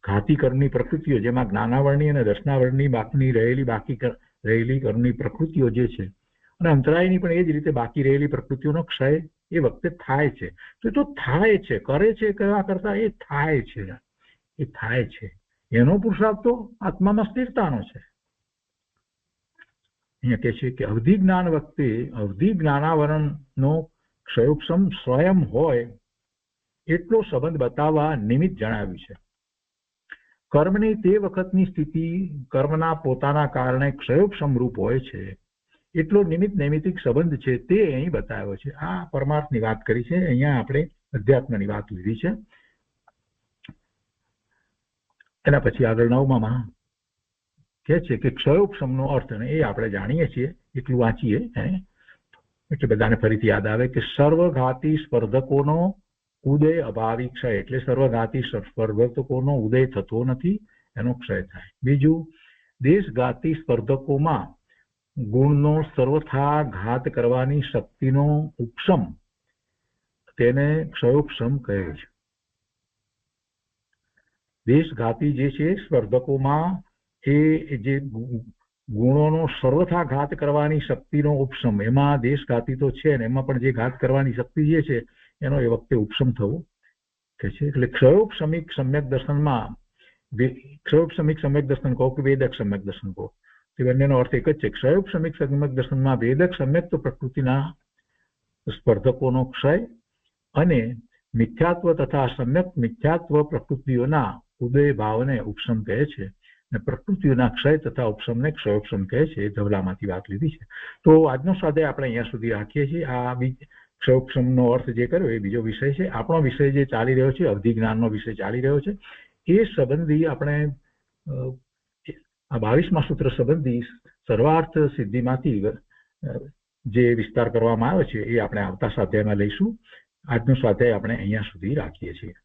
ઘાતી કર્મની પ્રકૃતિઓ, જેમાં જ્ઞાનાવર્ણી અને દર્શનાવર્ણની બાકી રહેલી કર્મની પ્રકૃતિઓ જે છે અને અંતરાયની પણ એ જ રીતે બાકી રહેલી પ્રકૃતિઓનો ક્ષય એ વખતે થાય છે. તો એ તો થાય છે, કરે છે કયા કરતા એ થાય છે, એ થાય છે. એનો પુરુષાર્થ તો આત્મામાં સ્થિરતાનો છે. અહીંયા કહે છે કે અવધિ જ્ઞાન વખતે અવધિ જ્ઞાનાવરણનો ક્ષયોપશમ સ્વયં હોય એટલો સંબંધ બતાવવા નિમિત્ત જણાવ્યું છે. કર્મની તે વખતની સ્થિતિ કર્મના પોતાના કારણે ક્ષયોપશમ રૂપ હોય છે એટલો નિમિત્ત નૈમિતિક સંબંધ છે તે અહીં બતાવ્યો છે. આ પરમાર્થની વાત કરી છે. અહીંયા આપણે અધ્યાત્મની વાત લીધી છે. એના પછી આગળ 9માં કહે છે કે ક્ષયોપશમનો અર્થ, અને એ આપણે જાણીએ છીએ, એટલું વાંચીએ એટલે બધાને ફરીથી યાદ આવે કે સર્વઘાતી સ્પર્ધકોનો ઉદય અભાવી ક્ષય. એટલે સર્વઘાતી સ્પર્ધકોનો ઉદય થતો નથી, એનો ક્ષય થાય. બીજું, દેશઘાતી સ્પર્ધકોમાં ગુણનો સર્વથા ઘાત કરવાની શક્તિનો ઉપશમ, તેને ક્ષયોપશમ કહે છે. દેશઘાતી જે છે સ્પર્ધકોમાં એ જે ગુણોનો સર્વથા ઘાત કરવાની શક્તિનો ઉપશમ, એમાં દેશઘાતી તો છે ને એમાં પણ જે ઘાત કરવાની શક્તિ જે છે એનો એ વખતે ઉપશમ થવો કે છે. એટલે ક્ષયોપશમિક સમ્યક દર્શનમાં, ક્ષયોપશમિક સમ્યક દર્શન કહો કે વેદક સમ્યક દર્શન કહો, તે બંનેનો અર્થ એક જ છે. ક્ષયોપશમિક સમ્યક દર્શનમાં વેદક સમ્યક પ્રકૃતિના સ્પર્ધકોનો ક્ષય અને મિથ્યાત્વ તથા સમ્યક મિથ્યાત્વ પ્રકૃતિઓના ઉદય ભાવને ઉપશમ કહે છે, અને પ્રકૃતિઓના ક્ષય તથા ઉપશમને ક્ષયોપશમ કહે છે. એ ધવલામાંથી વાત લીધી છે. તો આજનો સ્વાધ્યાય આપણે અહીંયા સુધી રાખીએ છીએ. આ ક્ષયોપશમનો અર્થ જે કર્યો એ બીજો વિષય છે. આપણો વિષય જે ચાલી રહ્યો છે, અવધિ જ્ઞાનનો વિષય ચાલી રહ્યો છે, એ સંબંધી આપણે આ 22મા સૂત્ર સંબંધી સર્વાર્થ સિદ્ધિમાંથી જે વિસ્તાર કરવામાં આવે છે એ આપણે આવતા સ્વાધ્યાયમાં લઈશું. આજનો સ્વાધ્યાય આપણે અહીંયા સુધી રાખીએ છીએ.